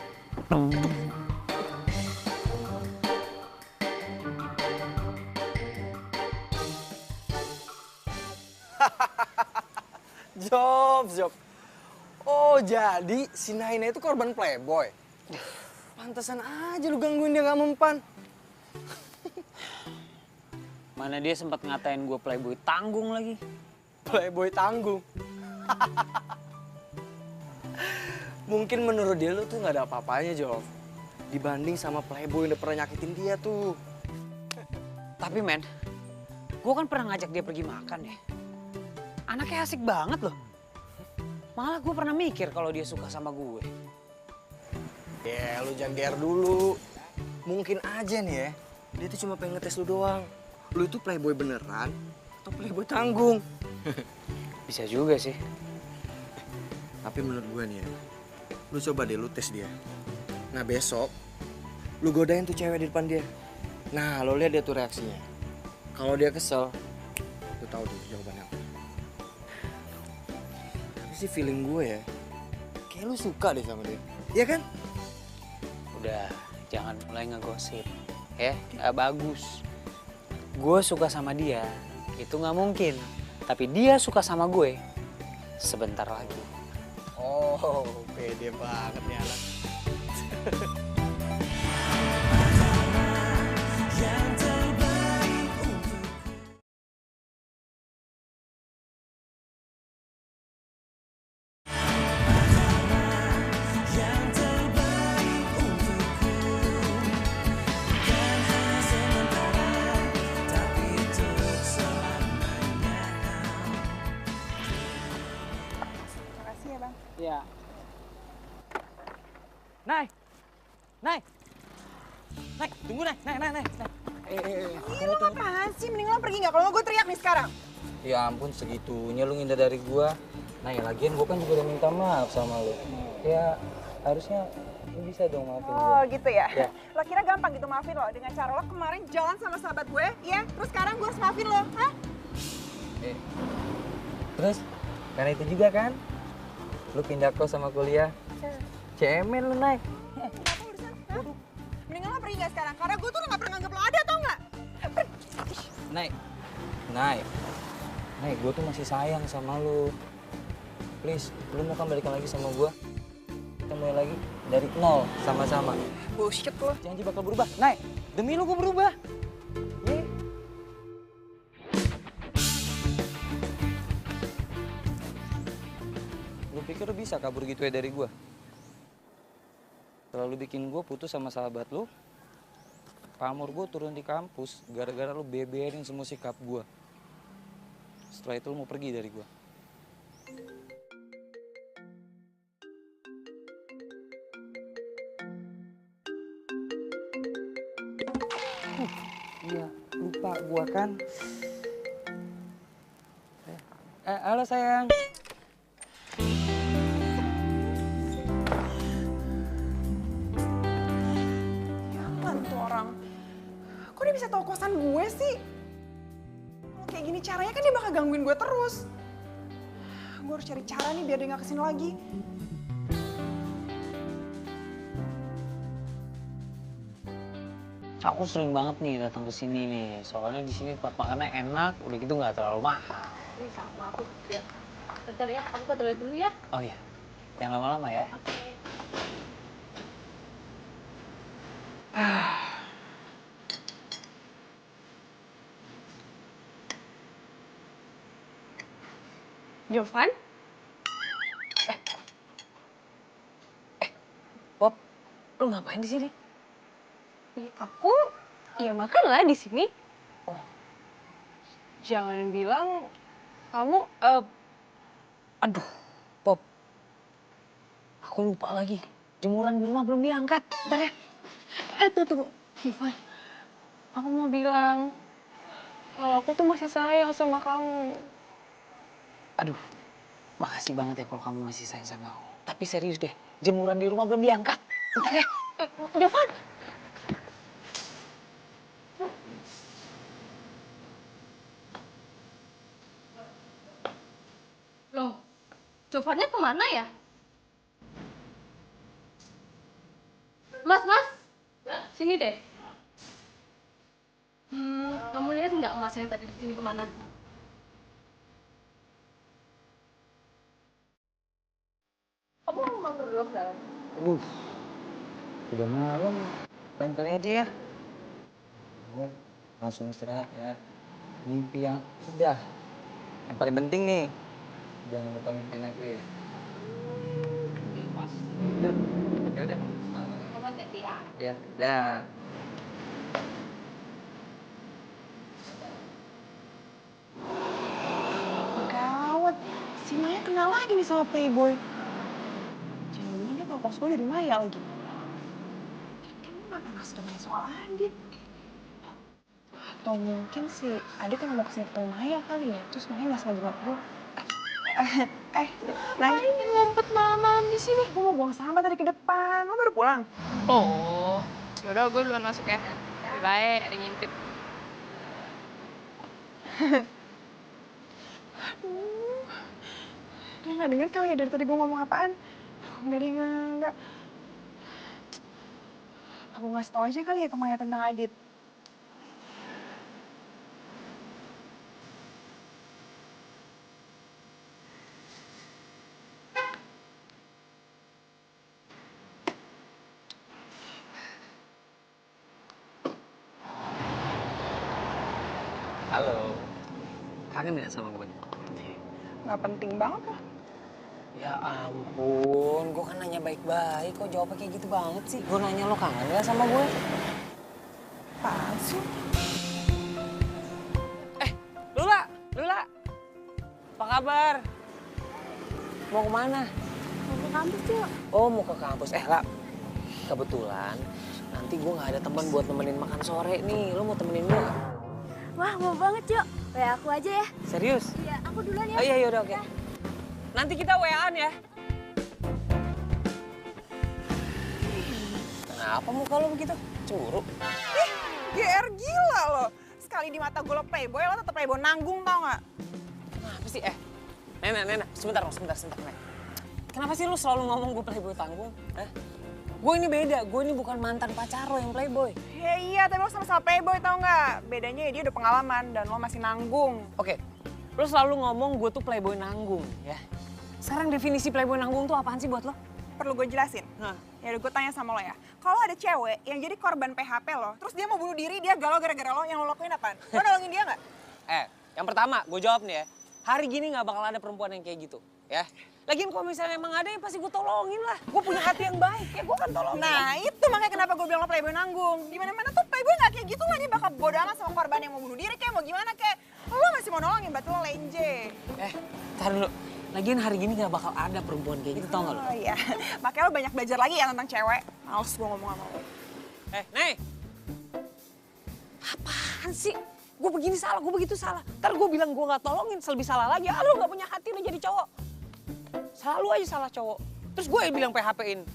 Job. Oh, jadi si Naina itu korban playboy. Pantesan aja lu gangguin dia gak mempan. Mana dia sempat ngatain gue playboy tanggung lagi. Playboy tanggung. Mungkin menurut dia lu tuh gak ada apa-apanya, Job. Dibanding sama playboy yang udah pernah nyakitin dia tuh. Tapi men, gue kan pernah ngajak dia pergi makan ya. Anaknya asik banget loh. Malah gue pernah mikir kalau dia suka sama gue. Ya, lu jangan GR dulu. Mungkin aja nih ya, dia tuh cuma pengen ngetes lu doang. Lu itu playboy beneran atau playboy tanggung? Bisa juga sih. Tapi menurut gue nih ya, lu coba deh lu tes dia. Nah besok, lu godain tuh cewek di depan dia. Nah lo lihat dia tuh reaksinya. Kalau dia kesel, lu tahu tuh jawabannya apa. Tapi sih feeling gue ya, kayak lu suka deh sama dia. Iya kan? Udah, jangan mulai ngegosip. Ya, gak bagus. Gue suka sama dia, itu gak mungkin. Tapi dia suka sama gue, sebentar lagi. Oh, pede banget nih anak. Makasih ya bang. Ya. Nay, tunggu Nay. Ih lo apaan sih? Mending lo pergi nggak? Kalau nggak gue teriak nih sekarang. Ya ampun segitunya lu ngindar dari gua. Nah ya lagian gua kan juga udah minta maaf sama lu. Ya harusnya lu bisa dong maafin gua. Oh gitu ya? Ya. Lo kira gampang gitu maafin lo? Dengan cara lo kemarin jalan sama sahabat gue, ya? Terus sekarang gue harus maafin lo, hah? Terus, karena itu juga kan, lu pindah kos sama kuliah. Cemen lu, Nay. Kenapa urusan? Hah? Mendingan lo pergi nggak sekarang? Karena gue tuh nggak pernah nganggap lo ada, tau nggak? Nay, gue tuh masih sayang sama lu. Please, lu mau kan balikan lagi sama gue? Kita mulai lagi dari nol, sama-sama. Bullshit lo. Janji bakal berubah. Nay, demi lu gue berubah. Ye. Lu pikir lu bisa kabur gitu ya dari gue? Terlalu bikin gue putus sama sahabat lu. Pamor gue turun di kampus gara-gara lu beberin semua sikap gue. Setelah itu lu mau pergi dari gue. Iya, lupa gue kan. Halo sayang. Jalan tuh orang. Kok dia bisa tahu kosan gue sih? Kalau kayak gini caranya kan dia bakal gangguin gue terus. Gue harus cari cara nih biar dia nggak kesini lagi. Aku sering banget nih datang ke sini nih. Soalnya di sini tempat makannya enak, udah gitu nggak terlalu mahal. Ini sama aku ya. Bentar ya, aku ke toilet dulu ya. Oh iya, jangan lama-lama ya. Jovan? Pop, lu ngapain di sini? Aku ya makan lah di sini. Jangan bilang kamu Aduh, Pop. Aku lupa lagi. Jemuran di rumah belum diangkat. Bentar ya. tunggu. Jovan, aku mau bilang kalau aku tuh masih sayang sama kamu. Aduh, makasih banget ya kalau kamu masih sayang sama aku. Tapi serius deh, jemuran di rumah belum diangkat. Bentar ya. Jovan. Loh, Jovannya kemana ya? Mas, sini deh. Kamu lihat nggak mas yang tadi di sini kemana? Kamu mau berdua ke dalam? Udah malam, lain kali aja ya. Langsung istirahat ya. Mimpi yang udah. Yang paling penting nih, jangan lupa mimpiin aku ya. Pas. Ya udah. Kamu hati-hati ya. Ya, dah. Gawat, si Maya kenal lagi nih sama Playboy. Jangan dia tau kos gue dari Maya lagi. Kamu gak pernah sudah Maya soal Adit. Atau mungkin si Adit yang mau kesini ketemu Maya kali ya. Terus Maya gak sengaja ngeliat gue. Nah Ini ngumpet malam-malam di sini. gue mau buang sampah tadi ke depan. Lo baru pulang? Oh, yaudah gue duluan masuk ya. Lebih baik ada ngintip. Dia gak denger kali ya dari tadi gue ngomong apaan. Gak denger, enggak. Aku ngasih tau aja kali ya ke Maya tentang Adit. Halo. Kangen nggak sama gue? Gak penting banget lah. Ya ampun, gue kan nanya baik-baik. Kok jawabnya kayak gitu banget sih? Gue nanya lo kangen nggak sama gue? Apaan sih? Lula. Apa kabar? Mau kemana? Mau ke kampus yuk. Oh, mau ke kampus. Lah, kebetulan nanti gue nggak ada teman buat nemenin makan sore nih. Lo mau temenin gue nggak? Wah, mau banget, Cok. Kayak aku aja ya. Serius? Iya, aku duluan ya. Oh iya, yaudah oke. Nanti kita WA-an ya. Kenapa muka lo begitu? Cemburu? GR gila lo. Sekali di mata gue lo Playboy, lo tetep Playboy nanggung tau gak? sih? Nena, sebentar, Nek. Kenapa sih lu selalu ngomong gue playboy tanggung? Gue ini beda, gue ini bukan mantan pacar lo yang playboy. Ya iya, tapi lo sama-sama playboy tau nggak? Bedanya ya dia udah pengalaman dan lo masih nanggung. Oke, lu selalu ngomong gue tuh playboy nanggung, ya. Sekarang definisi playboy nanggung tuh apaan sih buat lo? Perlu gue jelasin? Ya udah gue tanya sama lo ya. Kalau ada cewek yang jadi korban PHP lo, terus dia mau bunuh diri, dia galau gara-gara lo, yang lo lakuin apaan? Lo nolongin dia nggak? Yang pertama, gue jawab nih ya. Hari gini nggak bakal ada perempuan yang kayak gitu, ya. Lagian kalau misalnya emang ada ya pasti gue tolongin lah. Gue punya hati yang baik, ya gue kan tolongin. Nah itu makanya kenapa gue bilang lo playboy nanggung. Dimana-mana tuh playboy nggak kayak gitu lah, dia bakal bodo amat sama korban yang mau bunuh diri kayak mau gimana kayak. Lo masih mau nolongin, berarti lo lenje. Tar dulu. Lagian hari gini nggak bakal ada perempuan kayak gitu, tau nggak lo? Oh iya, makanya lo banyak belajar lagi ya tentang cewek. Males gue ngomong sama lo. Nih. Apaan sih? Gue begini salah, gue begitu salah. Ntar gue bilang gue nggak tolongin, lebih salah lagi. Lu nggak punya hati udah jadi cowok. Selalu aja salah cowok. Terus gue yang bilang PHP-in.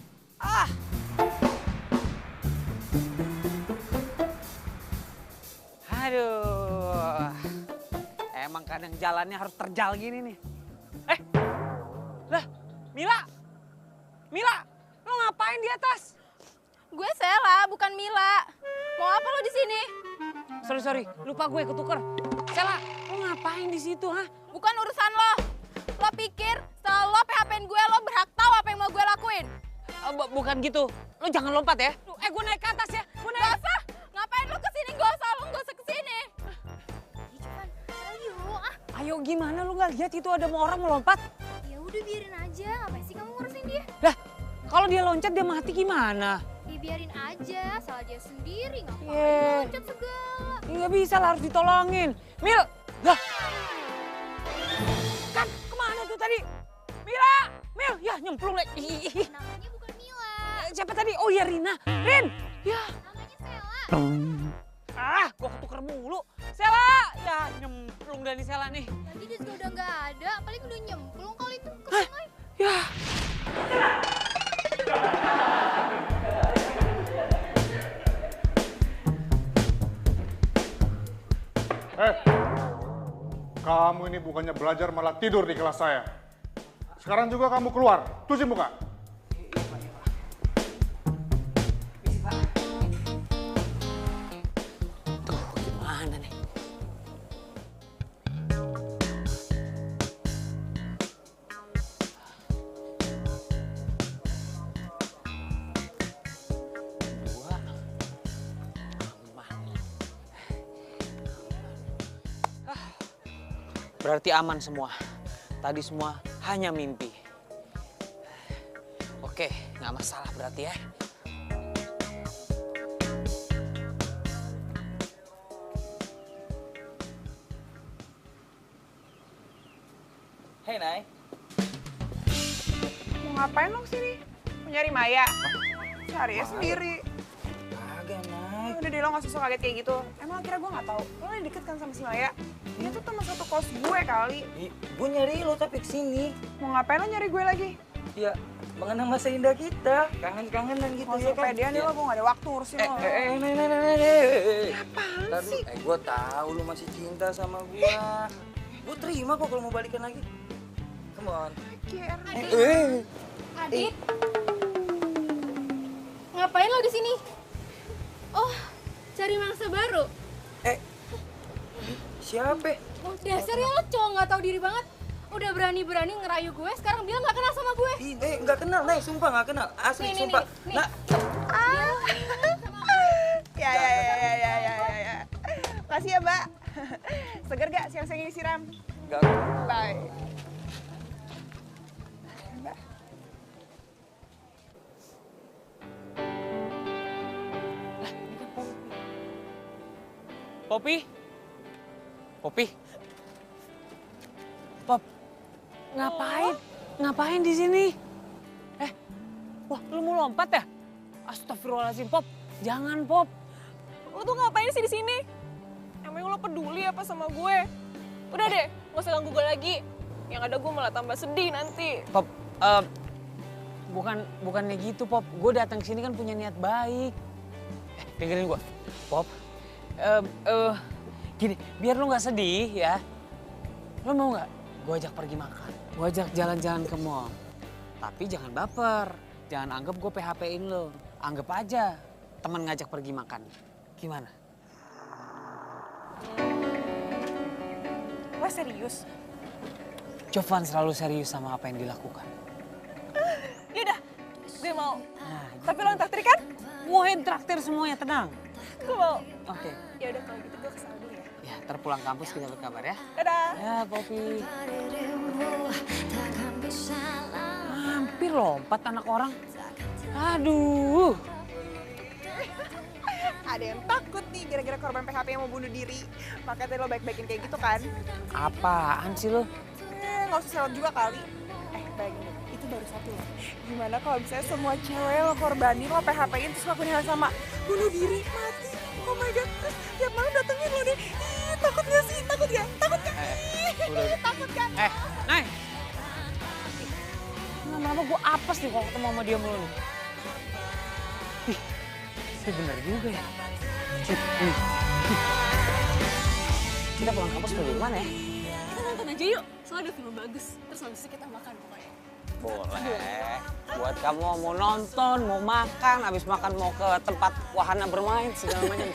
Aduh. Emang kadang jalannya harus terjal gini nih. Lah, Mila, lo ngapain di atas? Gue Sela, bukan Mila. Mau apa lo di sini? Sorry, lupa gue ketuker. Sela, lo ngapain di situ, ha? Bukan urusan lo. Lo pikir setelah lo PHP-in gue, lo berhak tahu apa yang mau gue lakuin? Bukan gitu. Lo jangan lompat ya. Gue naik ke atas ya. Gak usah. Ngapain lo kesini? Gak usah, lo gak usah kesini. Ayo, Ayo gimana lo nggak lihat itu ada orang melompat? ya udah biarin aja. Ngapain sih kamu ngurusin dia? Lah, kalau dia loncat dia mati gimana? Ya biarin aja, salah dia sendiri. Ngapain Yeah. loncat segala? Nggak bisa lah, harus ditolongin. Mil, lah. Kan kemana tuh tadi? Mil, ya nyemplung lagi. Namanya bukan Mila. Siapa tadi? Oh ya Rina. Rin, ya. Namanya Sela. Gua ketuker mulu. Sela, ya nyemplung dari Sela nih. Tadi dia juga udah nggak ada. Paling udah nyemplung kali itu ke sungai. Ya. Kamu ini bukannya belajar malah tidur di kelas saya. Sekarang juga kamu keluar, cuci muka. Tuh, gimana nih? Berarti aman semua. Tadi semua hanya mimpi. Oke, nggak masalah berarti ya. Hei, Nay. Mau ngapain lo kesini? Mau nyari Maya? Cari ya sendiri. Kagak, Nay. Udah deh lo gak usah kaget kayak gitu. Emang akhirnya gue gak tahu. Lo lagi deket kan sama si Maya? Dia tuh teman satu kos gue kali. Gue nyari lo tapi kesini. Mau ngapain lo nyari gue lagi? Ya, mengenang masa indah kita. Kangen-kangenan gitu Gak ya usah kan. pedean nih lo, gue gak ada waktu ngurusin lo. Nay. Apaan sih? Gue tahu lu masih cinta sama gue. Gue terima kok kalau mau balikan lagi. Come on. Adit. Ngapain lo di sini? Oh, cari mangsa baru. Siapa? Dasarnya lo cowok nggak tahu diri banget. Udah berani-berani ngerayu gue, sekarang bilang nggak kenal sama gue. Nggak kenal, Nay. Sumpah nggak kenal. Asli, Nih, sumpah. nih. Nah, Ya. Makasih ya, Mbak. Seger gak siang-siang ini siram? nggak. Bye. Popi. Pop, ngapain di sini? Wah, lu mau lompat ya? Astagfirullahaladzim, Pop. Jangan, Pop. Lo tuh ngapain sih di sini? Emang lo peduli apa sama gue? Udah deh, gak usah ganggu gue lagi. Yang ada gue malah tambah sedih nanti. Pop, bukannya gitu, Pop. Gue datang ke sini kan punya niat baik. Dengerin gue. Pop, gini, biar lo nggak sedih ya. Lo mau nggak Gue ajak pergi makan. Gue ajak jalan-jalan ke mall. Tapi jangan baper. Jangan anggap gue PHP-in lo. Anggap aja teman ngajak pergi makan. Gimana? Wah serius? Jovan selalu serius sama apa yang dilakukan. Yaudah, gue mau. Nah, Tapi lo yang traktir kan? gue yang traktir semuanya, tenang. Gue mau. Oke. Yaudah kalau gitu gue kesana dulu ya. Ya, terpulang kampus kita berkabar ya. Dadah. Ya, Poppy. Hampir lompat anak orang. Aduh. Ada yang takut nih gara-gara korban PHP yang mau bunuh diri. Makanya tadi lo baik-baikin kayak gitu kan? Apaan sih lo? Nggak usah sewot juga kali. Bayangin deh, itu baru satu loh. Gimana kalau misalnya semua cewek lo korbanin, lo PHP-in terus ngelakuin hal sama. Bunuh diri, mati. Oh my god, tiap malam datengin lo deh. Ih, takut gak sih? Takut gak? Takut gak? Ih, takut gak? Nay. Lama-lama gue apes nih kalau ketemu sama dia mulu nih. Ih, ini bener juga ya. Kita pulang kampus pergi kemana ya? Kita nonton aja yuk, soalnya ada film bagus. Terus habis itu kita makan pokoknya. Boleh. Buat kamu mau nonton, mau makan, habis makan mau ke tempat wahana bermain, segala macam.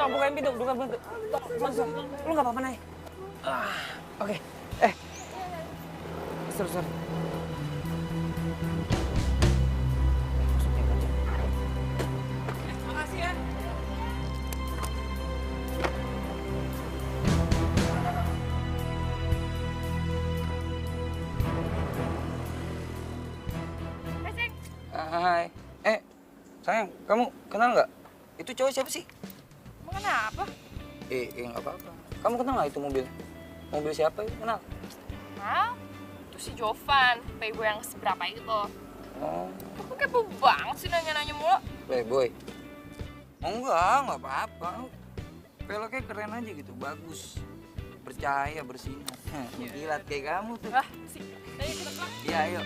Bukain pintu, bukain pintu. Masuk. Lu nggak apa-apa, Nay? Oke. Sorry. Makasih ya. Hai. Sayang, kamu kenal nggak? Itu cowok siapa sih? Emang kenapa? Nggak apa-apa. Kamu kenal nggak itu mobil? Mobil siapa ya? Kenal? Nah, itu si Jovan, playboy yang seberapa itu. Oh, Kok kepo banget sih nanya-nanya mulu? playboy. Oh nggak apa-apa. Peloknya keren aja gitu, bagus. Bercahaya, bersinar. Kilat kayak kamu tuh. Wah, sih. Ayo kita pulang. Iya, ayo.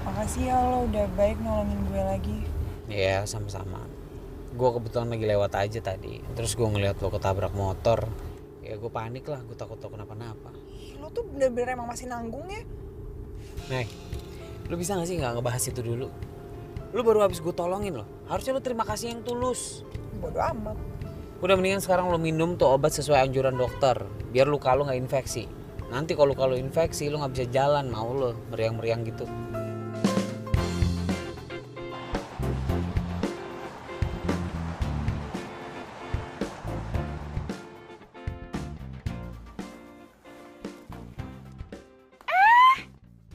Makasih ya lo udah baik nolongin gue lagi. Iya, sama-sama. Gue kebetulan lagi lewat aja tadi. Terus gue ngeliat lo ketabrak motor. Ya gue panik lah, gue takut lo kenapa-napa. Lo tuh bener-bener emang masih nanggung ya? Nih, lo bisa gak sih gak ngebahas itu dulu? Lo baru habis gue tolongin lo. Harusnya lo terima kasih yang tulus. Bodoh amat. Udah mendingan sekarang lo minum tuh obat sesuai anjuran dokter. Biar luka lo gak infeksi. Nanti kalau luka lo infeksi lo gak bisa jalan, mau lo meriang-meriang gitu.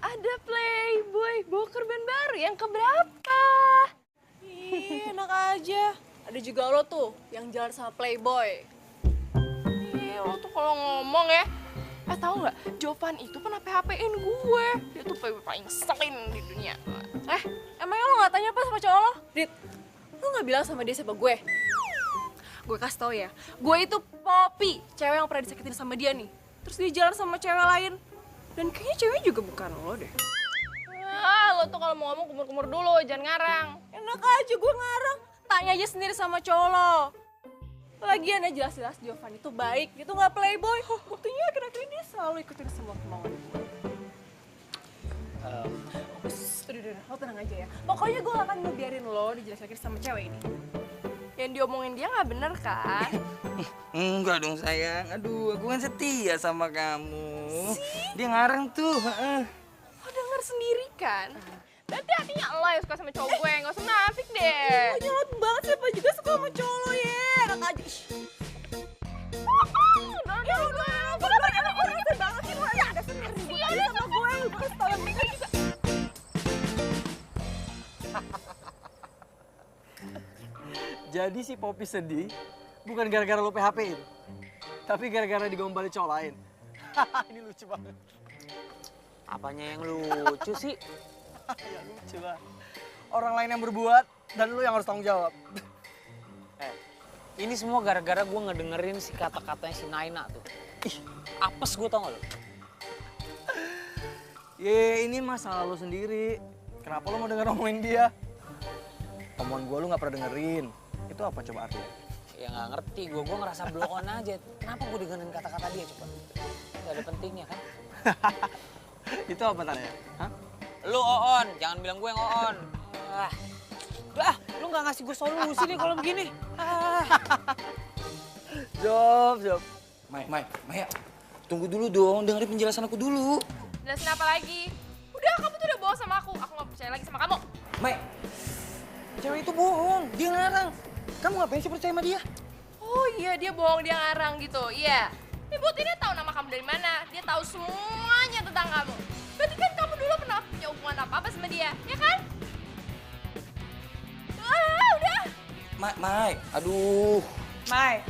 Ada playboy, bawa korban baru yang keberapa? Ih, enak aja. Ada juga lo tuh yang jalan sama playboy. Ih, lo tuh kalau ngomong ya. Tahu nggak? Jovan itu pernah PHP-in gue. Dia tuh playboy paling sering di dunia. Emangnya lo nggak tanya apa sama cowok lo? Dit, lo nggak bilang sama dia siapa gue? Gue kasih tau ya, gue itu Poppy, cewek yang pernah disakitin sama dia nih. Terus dia jalan sama cewek lain. Dan kayaknya cewek juga bukan lo deh. Lo tuh kalau mau ngomong kumur-kumur dulu, jangan ngarang. Enak aja gue ngarang. Tanya aja sendiri sama cowok lo. Lagian ya jelas-jelas Jovan itu baik, dia tuh gak playboy. Buktinya akhir-akhir ini dia selalu ikutin semua kemauan gue. Udah, lo tenang aja ya. Pokoknya gue gak akan ngebiarin lo dijelek-jelekin sama cewek ini. Yang diomongin dia nggak bener kan? Enggak dong sayang, aduh aku kan setia sama kamu. Dia ngarang tuh. Lo denger sendiri kan? Berarti hatinya lo yang suka sama cowok gue, nggak usah nafik deh. Lo nyelot banget sih, apa juga suka sama cowok lo ya, enak aja. Jadi si Poppy sedih bukan gara-gara lo PHP-in, tapi gara-gara digombalin cowok lain. Ini lucu banget. Apanya yang lucu sih? Ya lucu lah. Orang lain yang berbuat dan lu yang harus tanggung jawab. Ini semua gara-gara gue ngedengerin si kata-katanya si Naina tuh. Ih, apes gue tau gak lo? Ye, ini masalah lu sendiri. Kenapa lu mau denger ngomongin dia? Omongan gue lu gak pernah dengerin. Itu apa coba artinya? Ya gak ngerti, gue ngerasa blow on aja. Kenapa gue dengerin kata-kata dia coba? Gak ada pentingnya kan? Itu apa tanya? Hah? Lu on, jangan bilang gue yang on. Lu gak ngasih gue solusi nih kalau begini. Job. Maya, tunggu dulu dong, dengerin penjelasan aku dulu. Jelasin apa lagi? Udah, kamu tuh udah bohong sama aku nggak percaya lagi sama kamu. Mai, cewek itu bohong, dia ngarang. Kamu ngapain sih percaya sama dia? Oh iya, dia bohong, dia ngarang gitu, iya. Ini buktinya tahu nama kamu dari mana, dia tahu semuanya tentang kamu. Berarti kan kamu dulu pernah punya hubungan apa-apa sama dia, ya kan? Udah. Mai, aduh. Mai,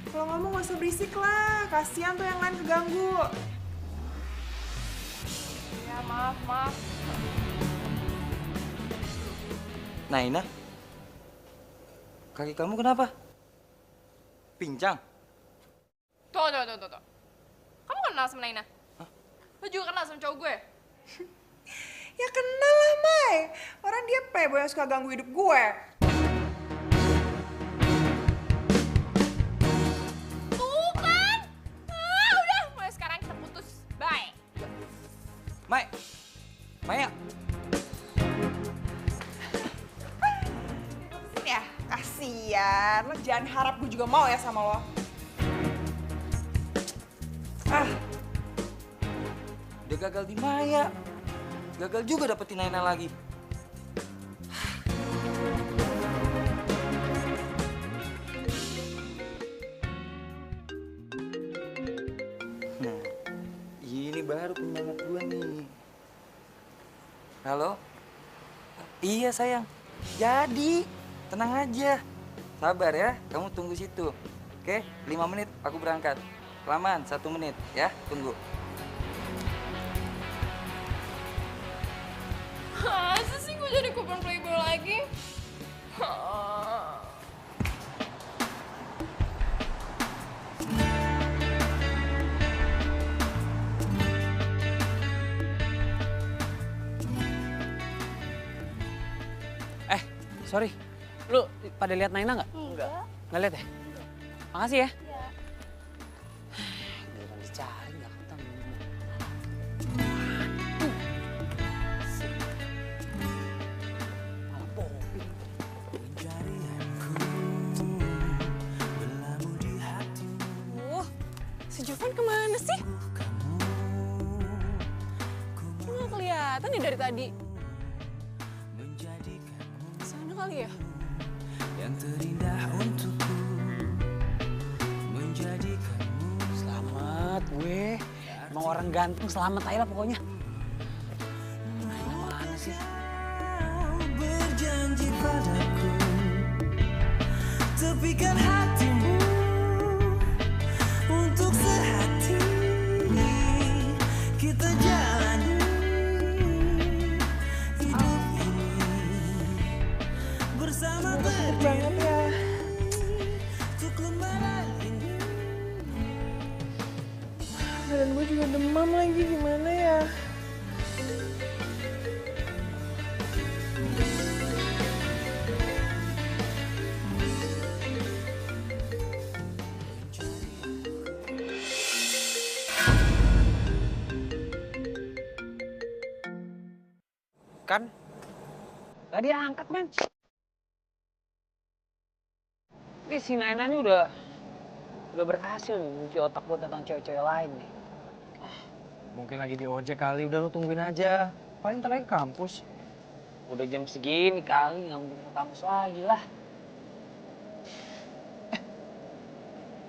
kalau ngomong gak usah berisik lah. Kasian tuh yang lain keganggu. Ya, maaf. Naina, kaki kamu kenapa? Pincang? Tuh. Kamu kenal sama Naina? Hah? Lo juga kenal sama cowok gue? Ya kenal lah, Mai. Orang dia playboy yang suka ganggu hidup gue. Tuh kan? Udah, mulai sekarang kita putus. Bye. Maya, Ya, kasian. Lo jangan harap gue juga mau ya sama lo. udah gagal di Maya. Gagal juga dapetin Naina lagi. Nah, ini baru penyemangat gue nih. Halo? Iya sayang, jadi tenang aja. Sabar ya, kamu tunggu situ. Oke, 5 menit aku berangkat. Kelamaan 1 menit ya, tunggu. Masa sih gue jadi kupon playboy lagi? Sorry, lu pada lihat Naina nggak? Enggak. Nggak lihat ya? Makasih ya. Iya. Giliran dicari nggak ketemu. Malah Poppy. Si Jovan kemana sih? Kok nggak kelihatan nih dari tadi? Sana kali ya? Selamat gue. Emang orang ganteng selamat aja lah pokoknya. Naina mana sih? Berjanji padaku, tepikan hatimu untuk sehati kita jalani hidup ini bersama Banget ya. untuk lembaran ini. Badan gue juga demam lagi, gimana ya? Kan? Gak diangkat, men. Kayaknya si Naina ini udah berhasil nih nyuci otak gue tentang cewek-cewek lain nih. Mungkin lagi di ojek kali, udah lu tungguin aja. Paling ntar lagi ke kampus. Udah jam segini kali, nggak mungkin ke kampus lagi lah.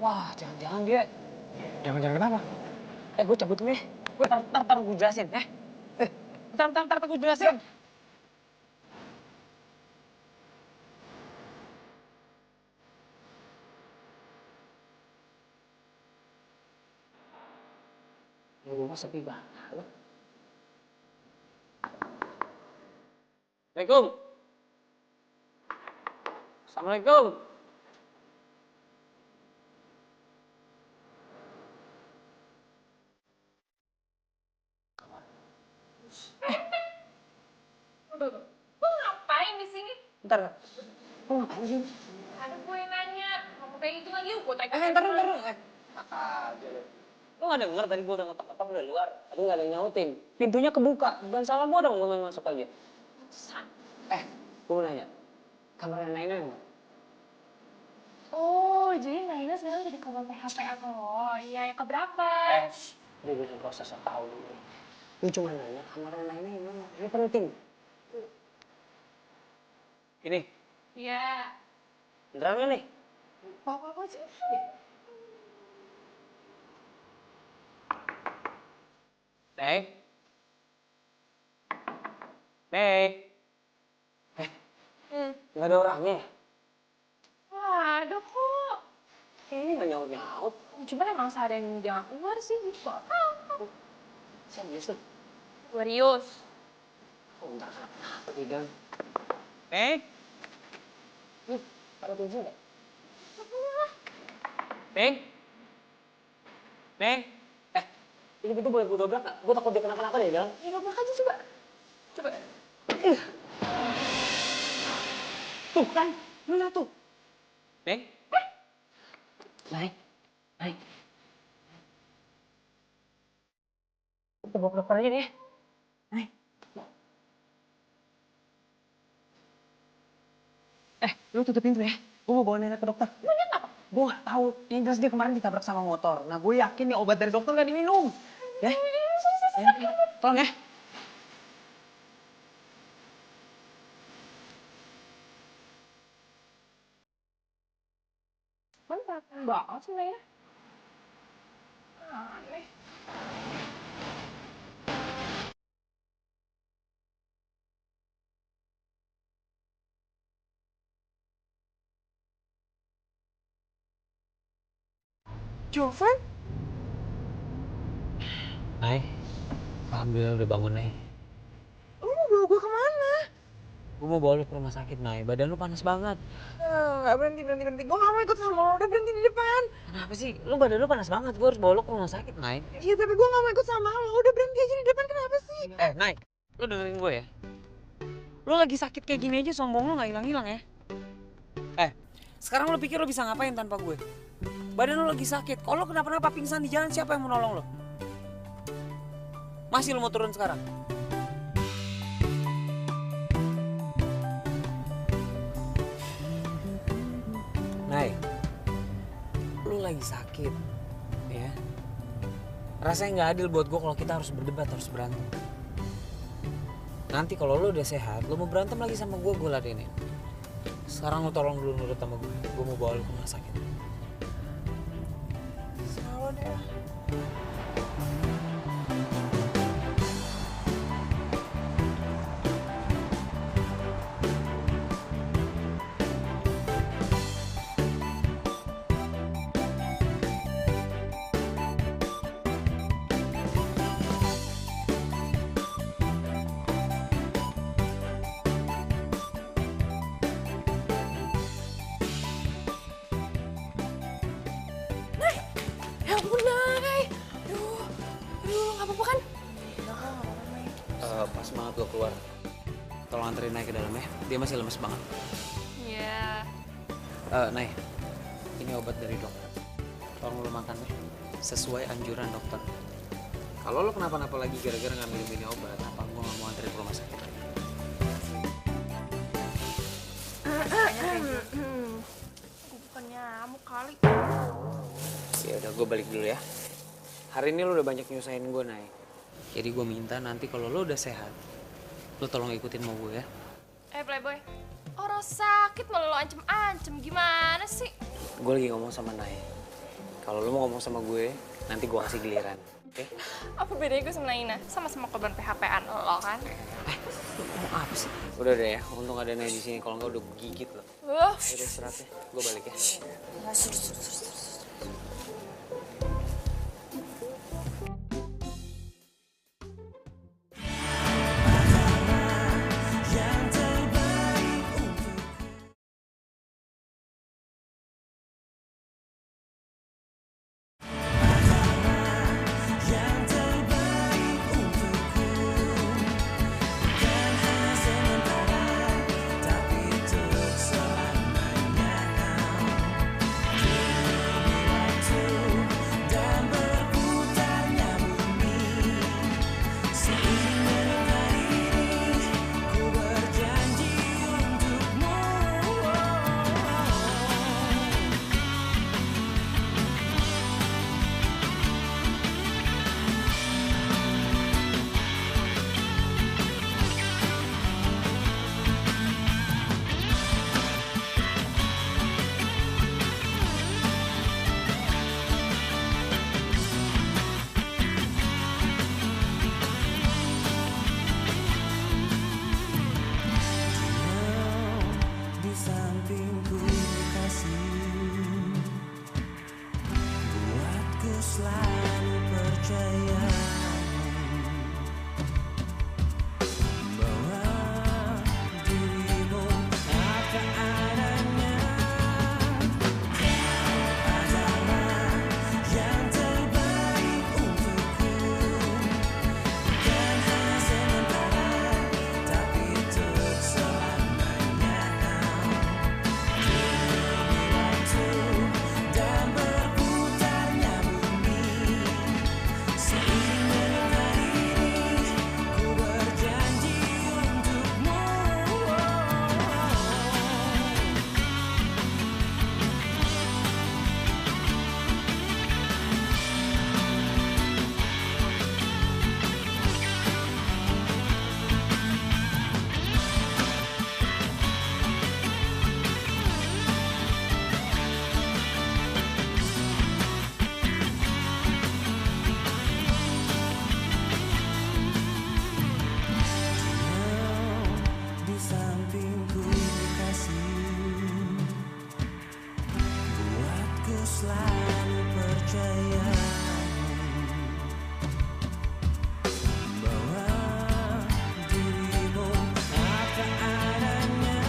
Wah, jangan-jangan dia... Jangan-jangan kenapa? Gue cabut dulu ya. Gue tar gue jelasin, ya. Tar gue jelasin. Rumah sepi banget. Assalamualaikum. Assalamualaikum. Lu ngapain di sini? Bentar. Lu ngapain sih? Ada gue yang nanya. Ngomong kayak gitu lagi, gue tanya. Ntar. Lu gak denger tadi gue udah ngetok-ngetok dari luar. Tapi gak ada yang nyautin. Pintunya kebuka. Bukan salah gue dong gue masuk aja. Gue mau nanya. Kamarnya Naina nggak? Oh, jadi Naina sekarang jadi kabar PHP aku loh. Iya, yang keberapa? Udah gue gak usah tau dulu. Lu cuma nanya kamarnya Naina yang mana. Ini penting. Ini. Iya. Beneran gak nih? Apa sih? Nek. Nggak ada orangnya. Wah, ada kok. Ini nggak nyaut-nyaut. Cuman emang seharian jangan keluar sih gitu. Serius tuh. Serius. Oh, bentar kenapa nih, Gang? Nek. Ada kunci nggak? Nek. Ini pintu boleh gue dobrak nggak? Gue takut dia kenapa-napa deh, Gang. Ya dobrak aja coba. Coba. Tuh kan, lu lihat tuh. Nek. Kita bawa ke dokter aja nih. Lu tutup pintu ya. Gue mau bawa Nenek ke dokter. Banyak apa? Gue gak tahu. Yang jelas dia kemarin ditabrak sama motor. Nah gue yakin nih obat dari dokter gak diminum. Ya? Tolong ya. Kan perhatian banget sih Naina. Aneh. Jovan? Nay, alhamdulillah udah bangun, Nay. Lu mau bawa gue kemana? Gue mau bawa lu ke rumah sakit, Nay. Badan lu panas banget. Gak berhenti. Gue gak mau ikut sama lo, udah berhenti di depan. Kenapa sih? Badan lu panas banget. Gue harus bawa lu ke rumah sakit, Nay. Iya, tapi gue gak mau ikut sama lo, udah berhenti aja di depan, kenapa sih? Nay, lu dengerin gue ya. Lu lagi sakit kayak gini aja, sombong lu gak hilang-hilang ya. Sekarang lu pikir lu bisa ngapain tanpa gue? Badan lu lagi sakit. Kalau lu kenapa-napa pingsan di jalan, siapa yang mau nolong lu? Masih lu mau turun sekarang? Nay, lu lagi sakit, ya. Rasanya nggak adil buat gue kalau kita harus berdebat, harus berantem. Nanti kalau lu udah sehat, lu mau berantem lagi sama gue ladenin. Sekarang lu tolong dulu nurut sama gue mau bawa lu ke rumah sakit. Salah deh. Ya ampun, Nay. Aduh, gak apa-apa kan? Pas banget gue keluar. Tolong anterin Nay ke dalam ya. Dia masih lemes banget. Iya. Nay, ini obat dari dokter. Tolong lu makan ya. Sesuai anjuran dokter. Kalau lu kenapa-napa lagi gara-gara ngambil ini obat, apa gue gak mau anterin ke rumah sakit lagi? Gue bukannya ngamuk kali. Ya udah, gue balik dulu ya. Hari ini lu udah banyak nyusahin gue, Nay. Jadi gue minta nanti kalau lu udah sehat, lu tolong ikutin mau gue ya. Playboy, orang sakit malah lo ancem-ancem, gimana sih? Gue lagi ngomong sama Nay. Kalau lu mau ngomong sama gue, nanti gue kasih giliran, oke? Apa bedanya gue sama Naina? Sama-sama korban PHP-an lo kan? Lu ngomong apa sih? Udah deh ya, untung ada Nay di sini. Kalau enggak udah gue gigit lo. Wah, Udah istirahat ya, gue balik ya. Di sampingku kasih, buatku selalu percaya bahwa dirimu apa adanya. Kau adalah yang terbaik untukku, bukan hanya sementara, tapi untuk selamanya. Dan berputarnya bumi, seiring dengan ini ku berjanji untukmu. Di sampingku kasih, buatku selalu percaya bahwa dirimu apa adanya.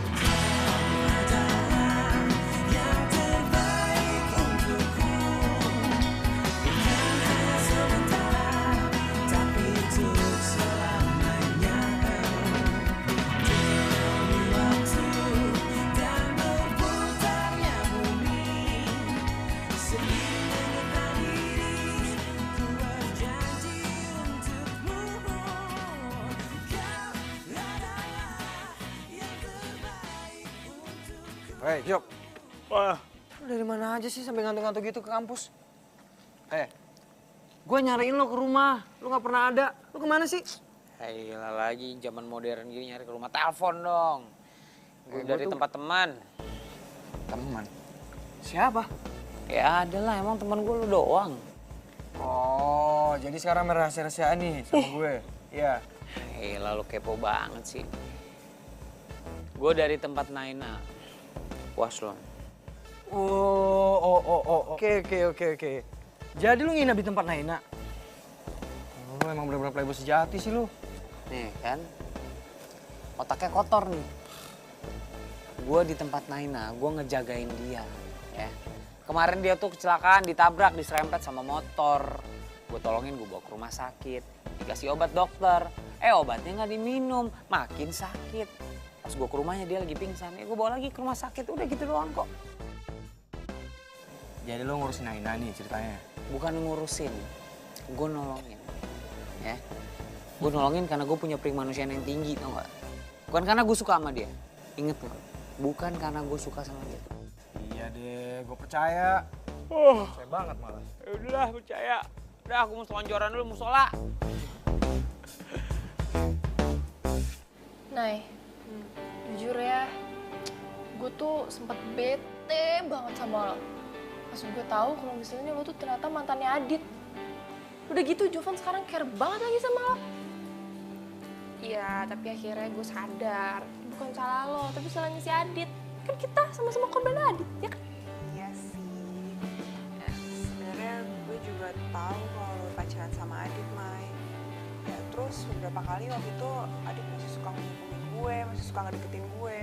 Kau adalah yang terbaik untukku, bukan hanya sementara, tapi untuk selamanya. Demi waktu dan berputarnya bumi, seiring dengan diri ku berjanji untukmu. Kau adalah yang terbaik untukku. Hei, Job. Wah, Lu dari mana aja sih sampai ngantuk-ngantuk gitu ke kampus? Gue nyariin lo ke rumah, lu nggak pernah ada. Lu kemana sih? Gila lagi, zaman modern gini nyari ke rumah, telepon dong. Gue dari tempat teman. Teman. Siapa? Ya ada lah, emang teman gue lu doang. Oh, jadi sekarang merahasia-rahasiaan nih sama gue. Iya. Gila lu kepo banget sih. Gue dari tempat Naina. Puas lo. Oke. Jadi lu nginep di tempat Naina? Lu emang bener-bener playboy sejati sih lu. Nih kan, otaknya kotor nih. Gue di tempat Naina, gue ngejagain dia. Ya. Kemarin dia tuh kecelakaan, ditabrak, diserempet sama motor. Gue tolongin, gue bawa ke rumah sakit. Dikasih obat dokter. Obatnya nggak diminum, makin sakit. Pas gue ke rumahnya dia lagi pingsan. Gue bawa lagi ke rumah sakit, udah gitu doang kok. Jadi lu ngurusin Naina nih ceritanya? Bukan ngurusin, gue nolongin. Ya. Gue nolongin karena gue punya peri manusiaan yang tinggi, tau gak? Bukan karena gue suka sama dia. Inget gak? Bukan karena gue suka sama dia. deh, gue percaya. Percaya banget malah. Udah percaya. Udah aku mau selonjoran dulu musola. Nay, jujur ya, gue tuh sempet bete banget sama lo. Pas gue tahu kalau misalnya lo tuh ternyata mantannya Adit. Udah gitu Jovan sekarang care banget lagi sama lo. Iya, tapi akhirnya gue sadar, bukan salah lo, tapi salahnya si Adit. Kan kita sama-sama korban Adit, ya kan? Iya sih. Ya, sebenarnya gue juga tahu kalau lo pacaran sama Adit, Mai. Ya, terus beberapa kali waktu itu Adit masih suka menghubungi gue, masih suka ngedeketin gue.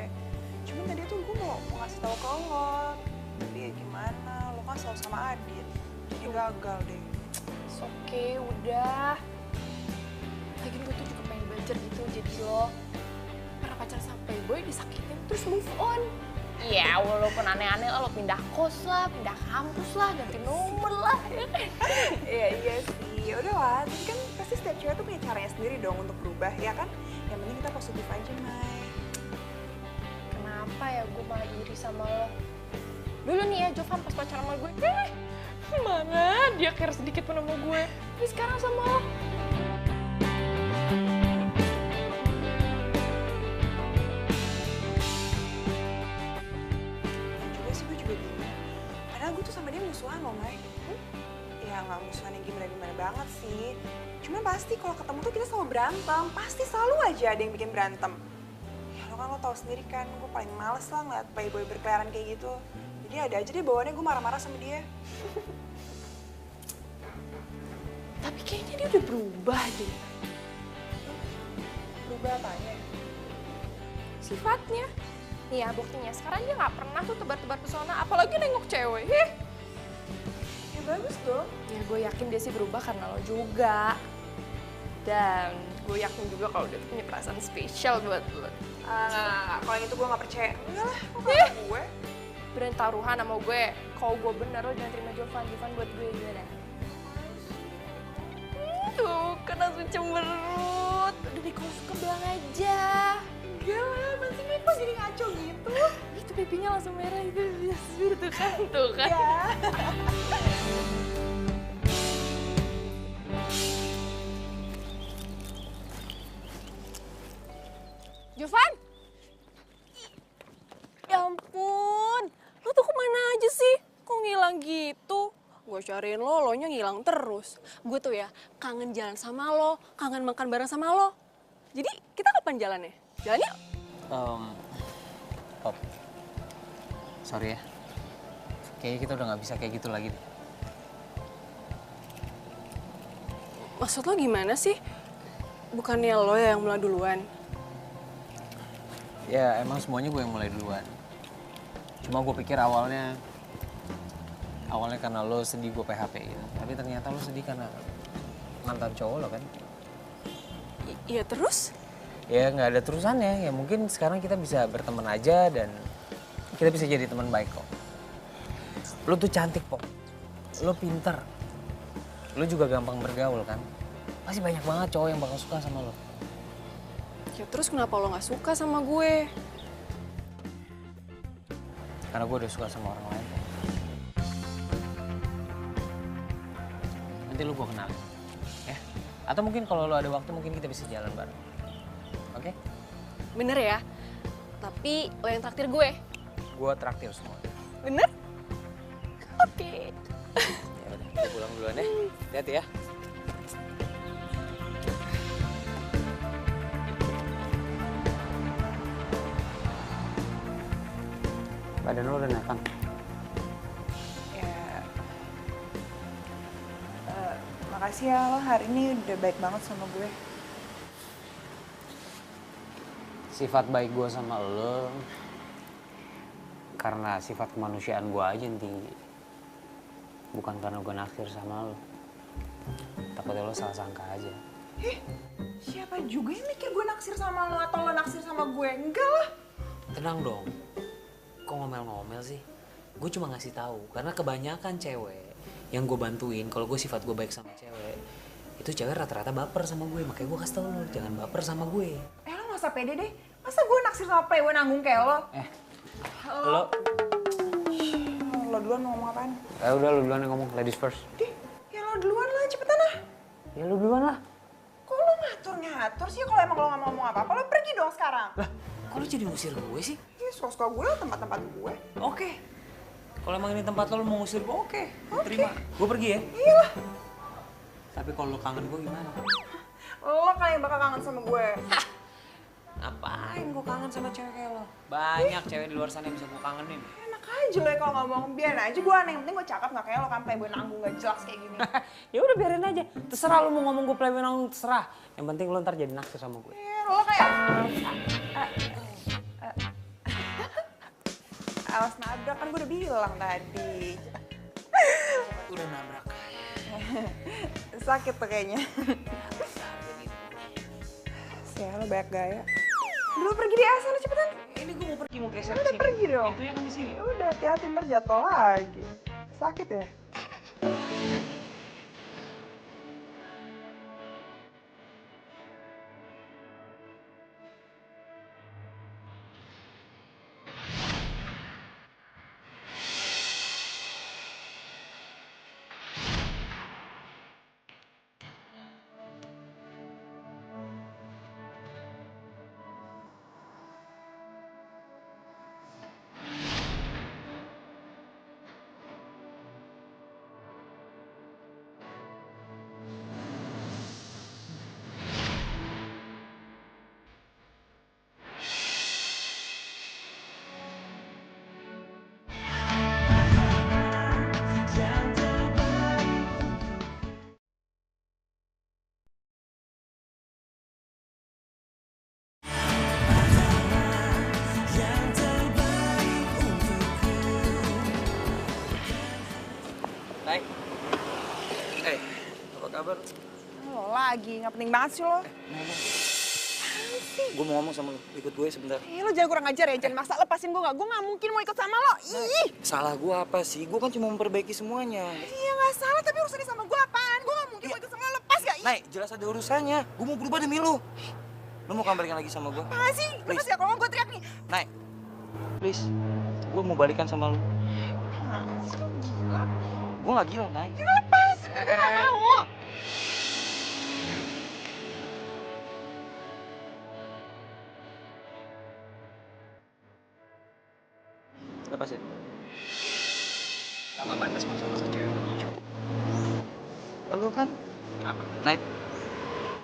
Cuman tadi tuh gue mau ngasih tahu ke lo. Tapi ya gimana, lo kan selalu sama Adit. Jadi gagal deh. Oke, udah. Lagian gue tuh juga pengen belajar gitu, jadi lo pernah pacaran sama playboy, disakitin, terus move on. Iya, walaupun aneh-aneh lo pindah kos lah, pindah kampus lah, ganti nomor lah, ya kan? Iya sih, ya udah lah. Tapi kan pasti setiap cewek tuh punya caranya sendiri dong untuk berubah, ya kan? Yang penting kita positif aja, Mai. Kenapa ya gue malah iri sama lo? Dulu nih ya, Jovan pas pacaran sama gue, mana dia care sedikit pun sama gue. Tapi sekarang sama lo. Juga sih gue juga bingung. Padahal gue tuh sama dia musuhan loh, Mai. Ya nggak musuhan yang gimana-gimana banget sih. Cuma pasti kalau ketemu tuh kita selalu berantem. Pasti selalu aja ada yang bikin berantem. Ya lo tau sendiri kan, gue paling males lah ngeliat playboy berkeliaran kayak gitu. Jadi ada aja deh bawaannya gue marah-marah sama dia. Tapi kayaknya dia udah berubah deh. Berubah apanya? Sifatnya. Nih ya buktinya, sekarang dia nggak pernah tuh tebar-tebar pesona, apalagi nengok cewek. Ya bagus dong. Ya gue yakin dia sih berubah karena lo juga. Dan gue yakin juga kalau dia tuh punya perasaan spesial buat lo. Kalau yang itu gue nggak percaya. Enggak lah, kok kata gue? Berani taruhan sama gue, kalau gue bener lo jangan terima Jovan buat gue gimana? Tuh, kan langsung cemberut. Udah deh, kalau suka bilang aja. Enggak lah, masih kok jadi ngaco gitu. Itu pipinya langsung merah itu, tuh kan, tuh kan. Ya. Jovan! Ya ampun, lo tuh kemana aja sih? Kok ngilang gitu? Gue cariin lo nya ngilang terus. Gue tuh ya kangen jalan sama lo, kangen makan bareng sama lo. Jadi kita kapan jalannya? Jalan yuk? Pop, sorry ya. Kayaknya kita udah nggak bisa kayak gitu lagi deh. Maksud lo gimana sih? Bukannya lo yang mulai duluan? Ya emang semuanya gue yang mulai duluan. Cuma gue pikir awalnya karena lo sedih gue PHP-in. Tapi ternyata lo sedih karena mantan cowok lo kan. Iya terus? Ya nggak ada terusannya. Ya mungkin sekarang kita bisa berteman aja dan kita bisa jadi teman baik kok. Lo tuh cantik, Pop. Lo pinter. Lo juga gampang bergaul kan. Pasti banyak banget cowok yang bakal suka sama lo. Ya terus kenapa lo gak suka sama gue? Karena gue udah suka sama orang lain. Nanti lo gue kenalin. Ya? Atau mungkin kalau lo ada waktu mungkin kita bisa jalan bareng. Oke? Bener ya? Tapi lo yang traktir gue. Gue traktir semua. Bener? Oke. Ya udah, kita pulang duluan ya. Hati-hati ya. Badan lo udah naik kan? Ya, makasih ya lo hari ini udah baik banget sama gue. Sifat baik gue sama lo karena sifat kemanusiaan gue aja yang tinggi. Bukan karena gue naksir sama lo. Takutnya lo salah sangka aja. Siapa juga yang mikir gue naksir sama lo atau lo naksir sama gue? Enggak lah. Tenang dong. Kok ngomel-ngomel sih? Gue cuma ngasih tahu karena kebanyakan cewek yang gue bantuin kalau gue sifat gue baik sama cewek itu cewek rata-rata baper sama gue, makanya gue kasih tau lo jangan baper sama gue. Lo gak usah pede deh. Masa gue naksir sama playboy nanggung kayak lo? Lo lo duluan mau ngomong apaan? Udah lu duluan yang ngomong, ladies first. Dih, ya lo duluan lah, cepetan lah. Ya lu duluan lah. Kok lo ngatur sih kalau emang lo gak mau ngomong apa-apa, lo pergi dong sekarang. Lah, kok lu jadi ngusir gue sih? Iya, suka-suka gue lah tempat-tempat gue. Oke. Kalau emang ini tempat lo mau ngusir gue, oke. Terima. Gue pergi ya? Iya lah. Tapi kalau lo kangen gue gimana? Lo kali yang bakal kangen sama gue. Ngapain gue kangen sama cewek kayak lo? Banyak cewek di luar sana yang bisa gue kangenin. Enak aja lo ya kalau ngomong, biarin aja gue aneh. Yang penting gue cakep gak kayak lo kan playboy nanggung gak jelas kayak gini. Ya udah biarin aja. Terserah lo mau ngomong gue playboy nanggung, terserah. Yang penting lo ntar jadi naksir sama gue. Iya, lo kayak... Awas nabrak, kan gue udah bilang tadi. Udah nabrak. Sakit tuh kayaknya. Sial, lo banyak gaya. Lu pergi di sana cepetan. Ini gue mau pergi, mau geser Udah sini. pergi dong. Itu yang di sini. Udah hati-hati ntar jatuh lagi. Sakit ya? Naik. Apa kabar? Lo lagi, gak penting banget sih lo. Gue mau ngomong sama lu, ikut gue sebentar. Lo jangan kurang ajar ya, jangan maksa lepasin gue gak. Gue gak mungkin mau ikut sama lo. Ih. Salah gue apa sih? Gue kan cuma memperbaiki semuanya. Iya gak salah, tapi urusannya sama gue apaan? Gue gak mungkin mau ikut sama lo, lepas gak? Naik, jelas ada urusannya. Gue mau berubah demi lu. Lu mau balikan lagi sama gue? Apa sih? Lepas ya, kalau gue teriak nih. Naik, please. Gue mau balikan sama lu. Gue gak gila, Naik. Ya lepas, gue gak mau. Lepasin. Gak pantas masa-masa cewek. Lu kan? Apa? Naik.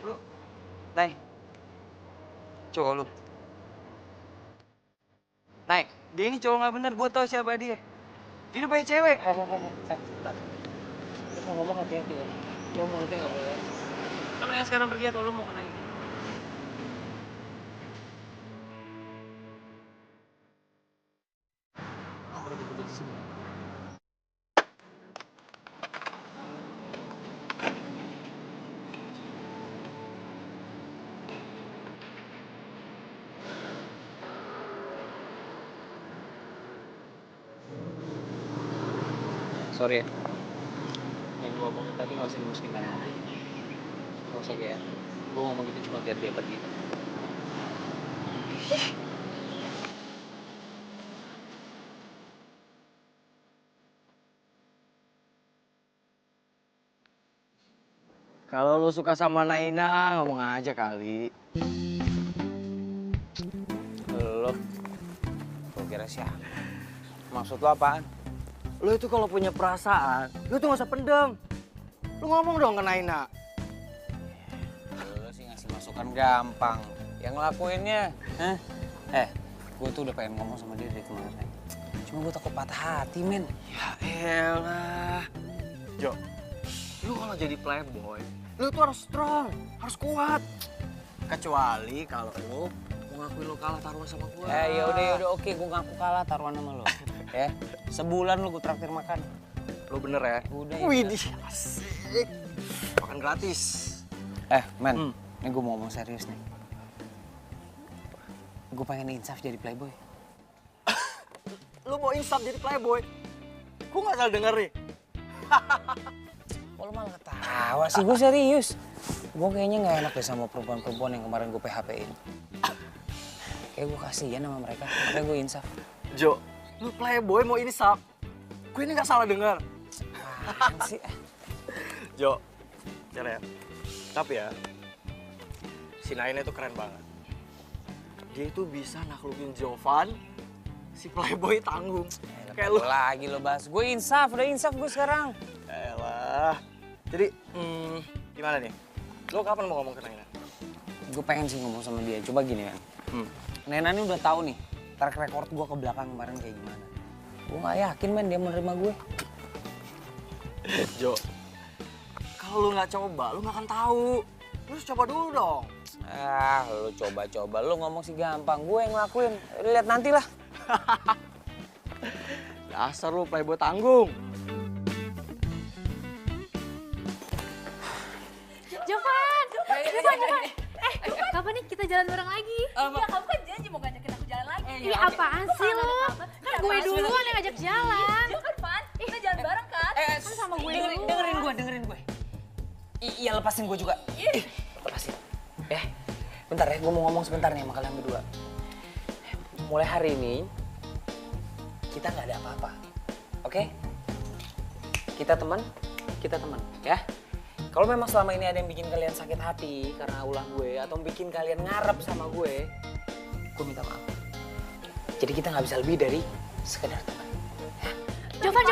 Lu. Naik. Cowok lu. Naik. Dia ini cowok gak bener, gue tau siapa dia. Dia udah banyak cewek. Lu mau ngomong hati-hati ya. Lu mulutnya gak boleh. Kalau yang sekarang pergi atau lu mau kena ini? Sorry ya. Yang gue ngomongin tadi gak usah dimasukin kanan. Gak usah kayak, gue ngomong gitu cuma biar dia pergi. Kalau lu suka sama Naina, ngomong aja kali. Lo kira siapa? Maksud lo apaan? Lu itu kalau punya perasaan, lu tuh gak usah pendem. Lu ngomong dong ke Naina. Lo sih ngasih masukan gampang. Yang ngelakuinnya, gue tuh udah pengen ngomong sama dia dari kemarin. Cuma gue takut patah hati, men. Ya elah. Jo, lu kalau jadi playboy, lu tuh harus strong, harus kuat. Kecuali kalau lu mau ngakuin lu kalah taruhan sama gua. Yaudah, oke, gue ngaku kalah taruhan sama lo. Ya, sebulan lu gue traktir makan. Lu bener ya? Udah ya. Widih, asik. Makan gratis. Men, ini gue mau ngomong serius nih. Gue pengen insaf jadi playboy. Lu mau insaf jadi playboy? Gua gak salah denger nih. Kok lo malah ketawa sih? Gue serius. Gue kayaknya gak enak deh sama perempuan-perempuan yang kemarin gue PHP-in. Kayak gue kasihan sama mereka, makanya gue insaf. Jo, lu playboy mau insaf? Gue ini nggak salah dengar. Apaan sih? Jo, ya. Tapi ya, si Naina itu keren banget. Dia itu bisa naklukin Jovan, si playboy tanggung. Kayak lu. Lagi lo bahas. Gue insaf, udah insaf gue sekarang. Elah. Jadi, gimana nih? Lo kapan mau ngomong ke Naina? Gue pengen sih ngomong sama dia. Coba gini kan. Nena ini udah tahu nih track record gue ke belakang kemarin kayak gimana. Gue nggak yakin men dia menerima gue. Jo, kalau lu nggak coba, lu nggak akan tahu. Lu harus coba dulu dong. Ah, lu coba-coba. Lu ngomong sih gampang. Gue yang ngelakuin. Lihat nanti lah. Dasar lu playboy tanggung. Jovan! Kapan nih kita jalan bareng lagi? Iya, kamu kan janji mau ngajakin aku jalan lagi. Ini apaan sih lo? Kan gue duluan yang ngajak jalan. Iya kan, Van? Kita jalan bareng kan? Kan sama gue dulu. Dengerin gue. Iya lepasin gue juga. Lepasin. Bentar ya, gue mau ngomong sebentar nih sama kalian berdua. Mulai hari ini, kita nggak ada apa-apa. Oke? Kita teman, ya. Kalau memang selama ini ada yang bikin kalian sakit hati karena ulah gue, atau bikin kalian ngarep sama gue minta maaf. Jadi kita nggak bisa lebih dari sekedar teman. Jovan.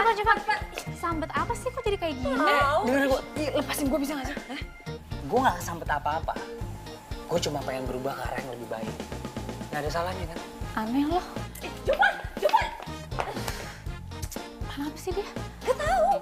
Sambet apa sih kok jadi kayak gini? Dengerin gue, lepasin gue bisa nggak sih? Gue nggak kesambet apa-apa. Gue cuma pengen berubah ke arah yang lebih baik. Nggak ada salahnya kan? Aneh loh. Jovan! Kenapa sih dia? Gak tahu.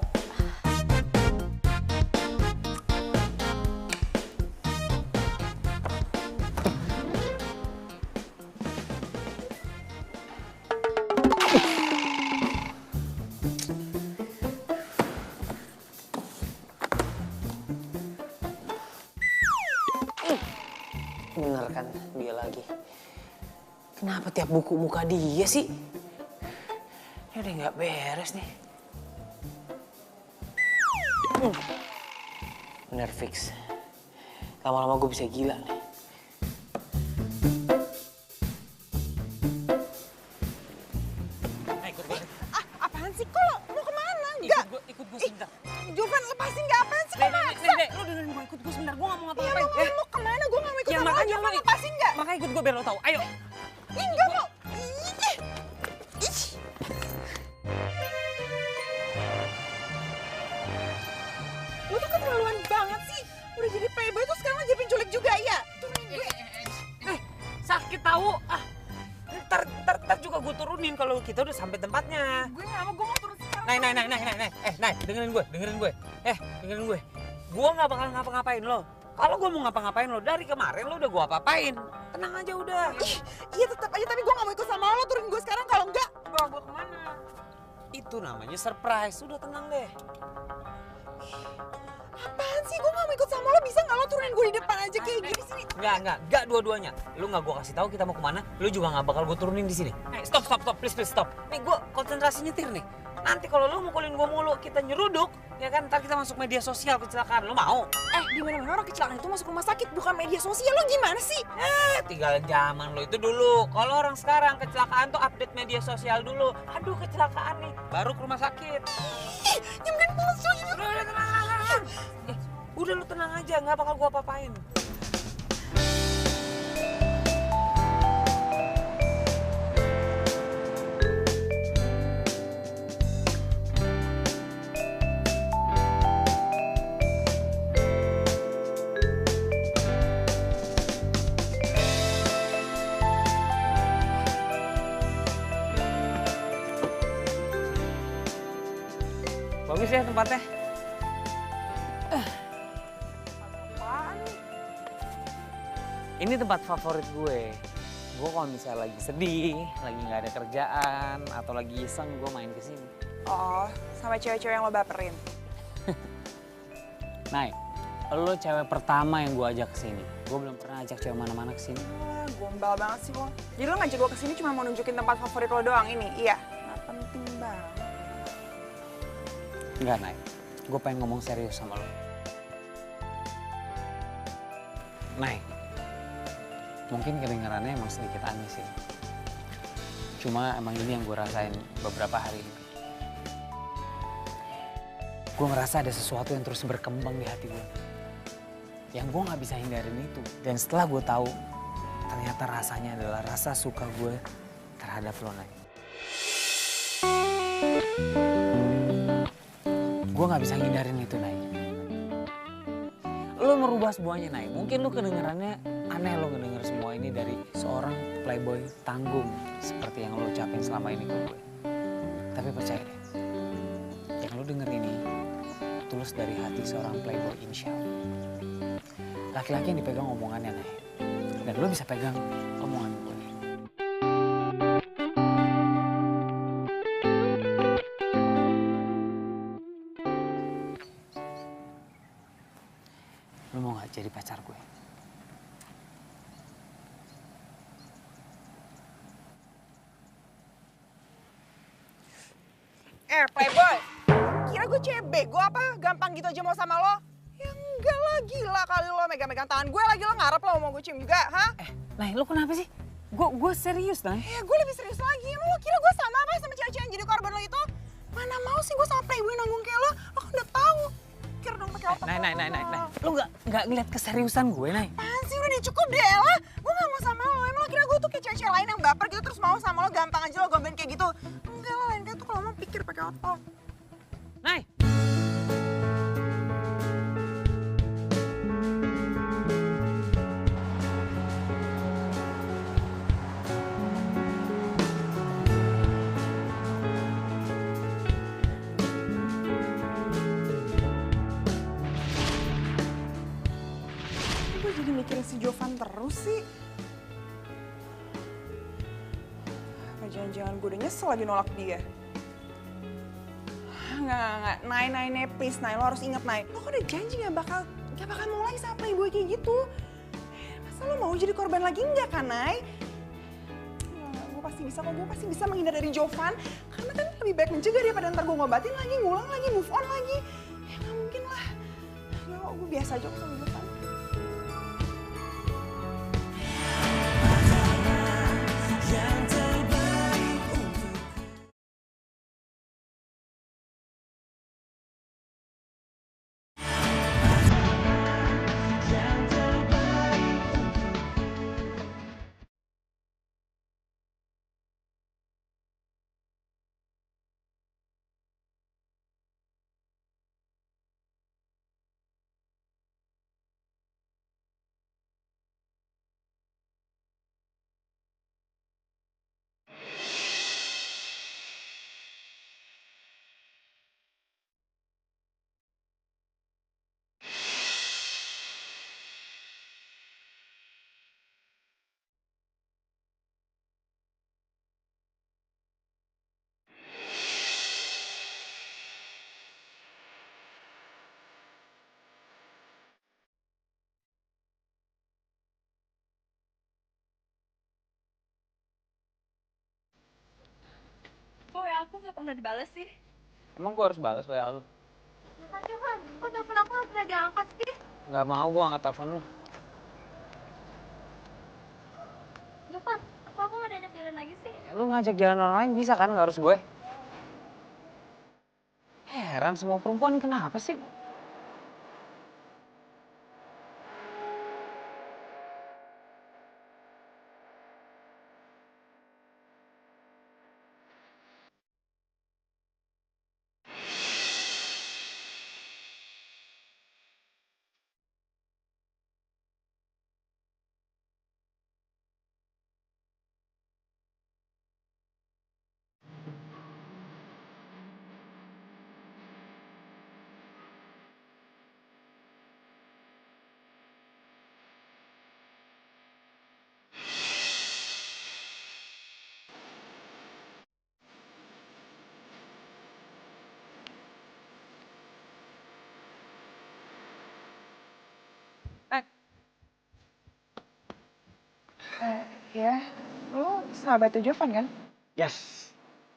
Bener kan dia lagi. Kenapa tiap buku muka dia sih? Ini udah nggak beres nih. Bener fix. Lama-lama gue bisa gila nih. Apaan sih? Kok lo mau kemana? Enggak. Ikut gue sebentar. Jovan, lepasin nggak? Apaan sih? Kok maksa? Nek, lo dengerin gue, ikut gue sebentar. Gue nggak mau Iya, ngapa-ngapain. lo mau kemana? Gue nggak mau ikut Ya, sama lo. makanya Jovan, lo- lepasin nggak? Makanya ikut gue biar lo tahu. Ayo. Enggak mau. Ih. Lo tuh keterlaluan banget sih. Udah jadi playboy tuh sekarang lo jadi penculik juga ya? Turunin gue. Sakit tahu. Ntar juga gue turunin kalau kita udah sampai tempatnya. Gue nggak mau, gue mau turun sekarang. Nay, dengerin gue. Dengerin gue. Gue nggak bakal ngapa-ngapain lo. Kalau gue mau ngapa-ngapain lo, dari kemarin lo udah gue apa-apain. Tenang aja udah. Iya tetap aja, tapi gue nggak mau ikut sama lo. Turunin gue sekarang, kalau enggak bawa gue kemana? Itu namanya surprise. Udah tenang deh. Apaan sih? Gue nggak mau ikut sama lo. Bisa nggak lo turunin gue di depan aja kayak gini sini? Enggak dua-duanya. Lu nggak gue kasih tahu kita mau kemana, lu juga nggak bakal gue turunin di sini. Stop, please stop. Nih gue konsentrasi nyetir nih. Nanti kalau lu mukulin gue mulu, kita nyeruduk, ya kan? Ntar kita masuk media sosial kecelakaan. Lu mau? Di mana-mana orang kecelakaan itu masuk rumah sakit, bukan media sosial. Lo gimana sih? Tinggal zaman lo itu dulu. Kalau orang sekarang kecelakaan tuh update media sosial dulu. Aduh kecelakaan nih, baru ke rumah sakit. Jangan palsu. Udah tenang. Udah lu tenang aja, nggak bakal gue apa-apain. Bagus ya tempatnya. Ini tempat favorit gue. Gue kalau misalnya lagi sedih, lagi nggak ada kerjaan, atau lagi iseng, gue main ke sini. Oh, sama cewek-cewek yang lo baperin. Nay, lo cewek pertama yang gue ajak ke sini. Gue belum pernah ajak cewek mana-mana ke sini. Gombal banget sih lo. Jadi lo ngajak gue kesini cuma mau nunjukin tempat favorit lo doang ini? Iya. Nah, penting banget. Enggak, Nay. Gue pengen ngomong serius sama lo. Nay, mungkin kedengarannya emang sedikit aneh sih. Cuma emang ini yang gue rasain beberapa hari ini. gue ngerasa ada sesuatu yang terus berkembang di hati gue. Yang gue gak bisa hindarin itu. Dan setelah gue tahu, ternyata rasanya adalah rasa suka gue terhadap lo, Nay. Gue gak bisa hindarin itu, Nay. Lo merubah semuanya, Nay. Mungkin lo kedengerannya aneh lo ngedenger semua ini dari seorang playboy tanggung seperti yang lo ucapin selama ini ke gue. Tapi percaya deh, yang lo denger ini tulus dari hati seorang playboy insya Allah. Laki-laki yang dipegang omongannya, Nay. Dan lo bisa pegang omongan gue. Lo mau gak jadi pacar gue? Playboy, kira gue cewek bego apa? Gampang gitu aja mau sama lo? Ya enggak lah, gila kali lo megang-megang tangan gue lagi, lo ngarep lo mau gue cium juga, ha? Nay, lo kenapa sih? Gue serius, Nay. Gue lebih serius lagi. Lo kira gue sama apa sama cewek-cewek yang jadi korban lo itu? Mana mau sih gue sama playboy nanggung kayak lo kan udah tahu. Kira dong pakai otak. Nay. Lo nggak ngeliat keseriusan gue, Nay. Apaan sih, udah cukup deh lah. Gue gak mau sama lo. Emang lo kira gue tuh kayak cewek-cewek lain yang baper gitu terus mau sama lo gampang aja lo gombalin kayak gitu? Enggak lah, lain kayak tuh kalau mau pikir pakai otak. Nay. Gue jadi mikirin si Jovan terus sih. Apa jangan-jangan gue udah nyesel lagi nolak dia? Enggak. Nay, please, Nay. Lo harus inget, Nay. Lo kan udah janji gak bakal mulai sama playboy kayak gitu. Masa lo mau jadi korban lagi enggak kan, Nay? Gue pasti bisa kok. Gue pasti bisa menghindar dari Jovan. Karena kan lebih baik mencegah daripada ntar gue ngobatin lagi, ngulang lagi, move on lagi. Ya gak mungkin lah. Ya gue biasa aja kok sama Jovan. Yang terbaik untuk yang terbaik Boy, aku gak pernah dibales sih. Emang gue harus balas WA lu? Makanya kan, kok telepon aku gak pernah diangkat sih? Gak mau gue angkat telepon lu. Jovan, kok aku gak diajak jalan lagi sih? Ya, lu ngajak jalan orang lain bisa kan, gak harus gue. Heran semua perempuan kenapa sih? Ya, lo sahabatnya Jovan kan? Yes,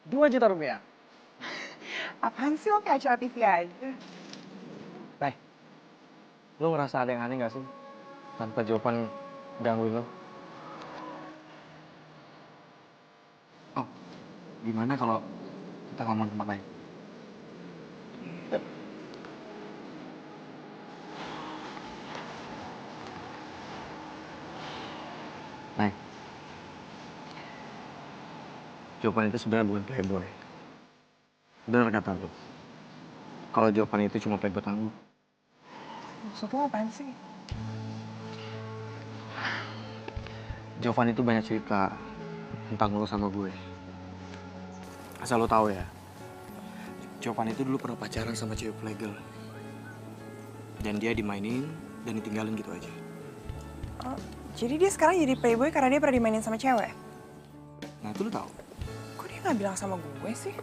2 juta rupiah. Apaan sih lo kayak acara TV aja? Nay, lo ngerasa ada yang aneh gak sih? Tanpa jawaban gangguin lo. Oh, gimana kalau kita ngomong tempat lain? Nay, Jovan itu sebenarnya bukan playboy. Bener kata lu. Kalau Jovan itu cuma playboy tangguh. Maksud lo apaan sih? Jovan itu banyak cerita tentang lo sama gue. Asal lo tahu ya, Jovan itu dulu pernah pacaran sama cewek playgirl. Dan dia dimainin dan ditinggalin gitu aja. Oh, jadi dia sekarang jadi playboy karena dia pernah dimainin sama cewek? Nah itu lo tahu? Kok dia nggak bilang sama gue sih?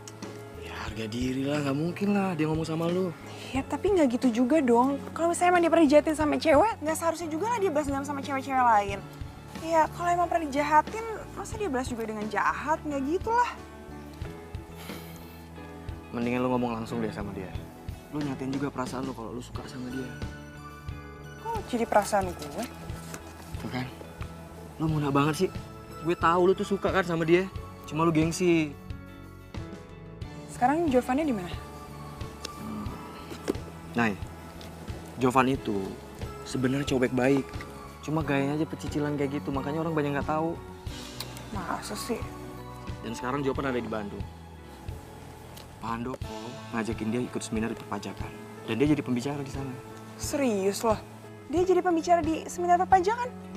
Ya harga diri lah, nggak mungkin lah dia ngomong sama lo. Ya tapi nggak gitu juga dong. Kalau misalnya emang dia pernah dijahatin sama cewek, nggak seharusnya juga lah dia balas dendam sama cewek-cewek lain. Ya kalau emang pernah dijahatin, masa dia balas juga dengan jahat? Nggak gitu lah. Mendingan lo ngomong langsung deh sama dia. Lo nyatain juga perasaan lo kalau lo suka sama dia. Kok jadi perasaan gue? Tuh kan, lo muna banget sih. Gue tahu lo tuh suka kan sama dia. Cuma lo gengsi. Sekarang Jovannya di mana? Nah, Jovan itu sebenarnya cowok baik. Cuma gayanya aja pecicilan kayak gitu, makanya orang banyak nggak tahu. Masa sih? Dan sekarang Jovan ada di Bandung. Pak Handoko ngajakin dia ikut seminar di perpajakan. Dan dia jadi pembicara di sana. Serius loh? Dia jadi pembicara di seminar perpajakan?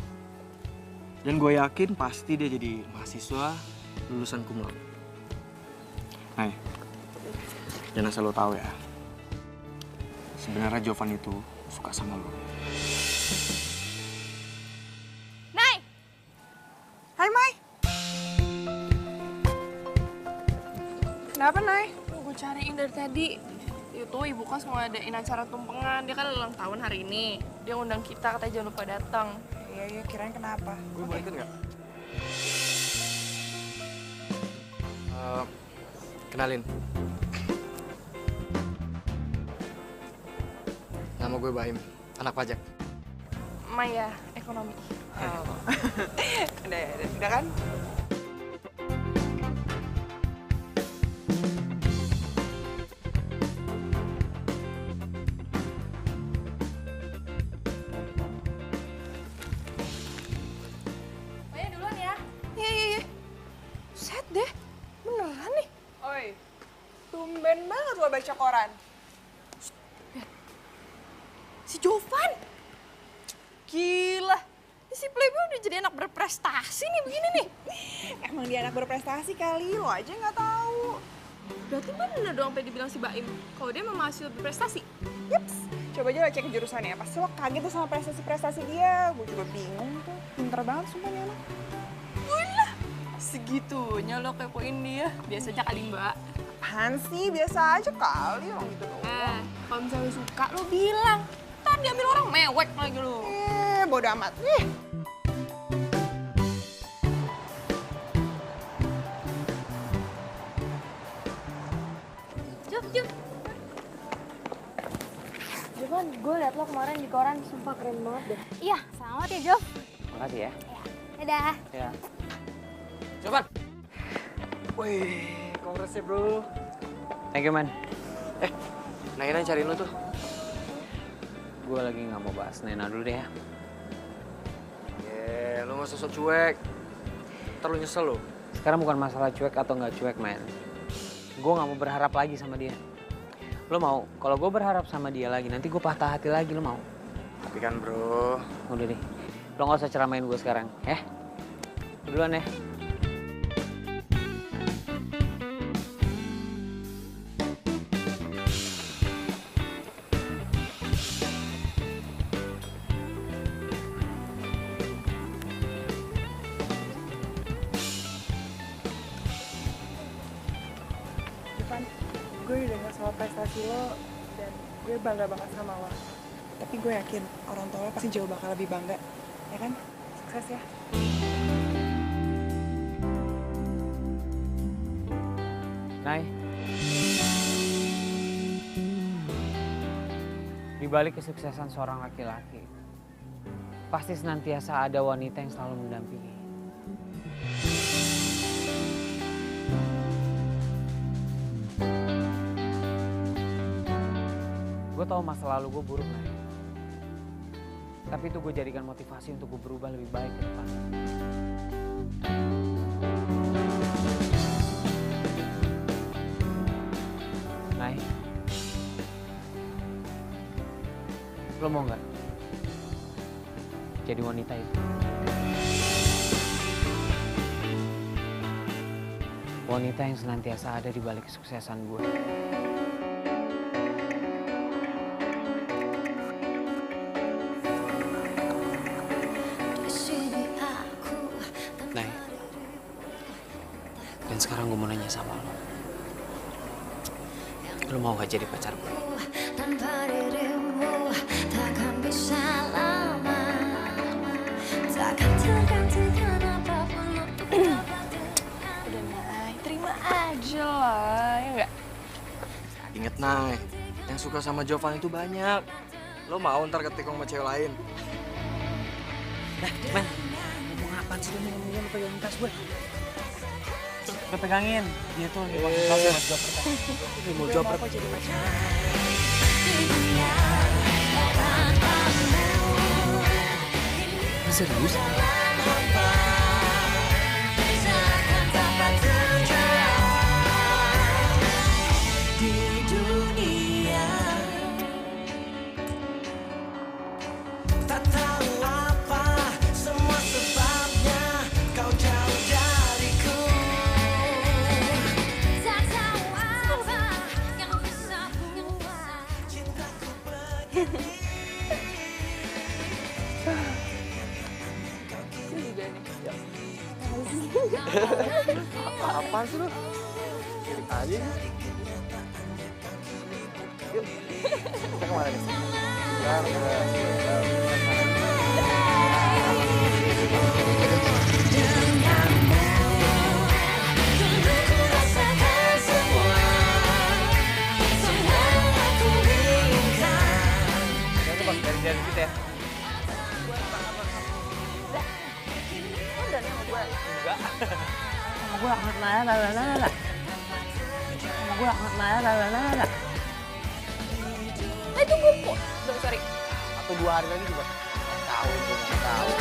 Dan gue yakin pasti dia jadi mahasiswa lulusan cum laude. Nah, dan asal lo tahu ya, sebenarnya Jovan itu suka sama lo. Nay! Hai Mai! Kenapa Nay? Gue cariin dari tadi. Itu ibu kos mau adain acara tumpengan. Dia kan ulang tahun hari ini. Dia undang kita, katanya jangan lupa datang. Iya, kirain kenapa? Gue boleh ikut nggak? Kenalin. Nama gue Bahim, anak pajak. Maya, ekonomi. Oh. udah kan? Maya duluan ya. Iya. Set deh, beneran nih. Oi, tumben banget lo baca koran. Si Jovan. Gila. Ini si Playboy udah jadi anak berprestasi nih begini nih. Emang dia anak berprestasi kali, lo aja nggak tahu. Berarti bener dong apa yang dibilang si Baim. Kalau dia memang mahasiswa berprestasi. Yups, coba aja lo cek jurusannya. Pasti lo kaget tuh sama prestasi-prestasi dia. Gue juga bingung tuh. Pinter banget sumpah nih anak. Ulah, segitunya lo kepoin dia. Biasanya kali Mbak. Apaan sih? Biasa aja kali orang gitu doang. Kalau misalnya suka lo bilang. Ntar diambil orang mewek lagi lo. Bodo amat. Nih. Jov. Jovan, gue liat lo kemarin di koran, sumpah keren banget deh. Iya, selamat ya Jov. Makasih ya. Dadah. Ya. Jovan. Wih, kongres ya bro. Thank you, man. Naina cariin lo tuh. Gue lagi nggak mau bahas Nena dulu deh ya. Lo gak usah sok cuek. Ntar lo nyesel lo. Sekarang bukan masalah cuek atau nggak cuek, man. Gue nggak mau berharap lagi sama dia. Lo mau? Kalau gue berharap sama dia lagi, nanti gue patah hati lagi. Lo mau? Tapi kan bro. Udah deh. Lo nggak usah ceramain gue sekarang, ya? Duluan ya. Jovan, gue udah dengar soal prestasi lo dan gue bangga banget sama lo. Tapi gue yakin orang tua lo pasti jauh bakal lebih bangga, ya kan? Sukses ya. Nay. Di balik kesuksesan seorang laki-laki, pasti senantiasa ada wanita yang selalu mendampingi. Gue tau masa lalu gue buruk, Nay. Tapi itu gue jadikan motivasi untuk gue berubah lebih baik ke depan. Nay, lo mau nggak jadi wanita itu? Wanita yang senantiasa ada di balik kesuksesan gue. Nay, dan sekarang gue mau nanya sama lo. Lo mau gak jadi pacar gue? Tanpa dirimu takkan bisa lama, takkan tergantikan apapun untuk Udah Nay, terima aja lah, ya nggak? Ingat Nay, yang suka sama Jovan itu banyak. Lo mau ntar ketikung sama cewek lain? Man, ngomong apaan sih lo ngomongnya lo pegangin tas gue? Lo pegangin, dia tuh lagi konsultasi sama job kita. Dia mau job Kok jadi pacar? serius? di dunia. Tak tahu apa semua sebabnya kau jauh dariku. Tak tahu apa yang bisa mengubah Cintaku begini. Apaan sih lo? Kirik aja nih. Yuk, kita kemana nih? Bentar, Dulu ku rasakan semua, semua aku inginkan. Jangan lupa dari jalan kita ya. Gue angkat naya lalala. Gue angkat naya lalala. Tunggu, sorry. Atau 2 hari lagi juga. Nggak tahu, gue nggak tahu.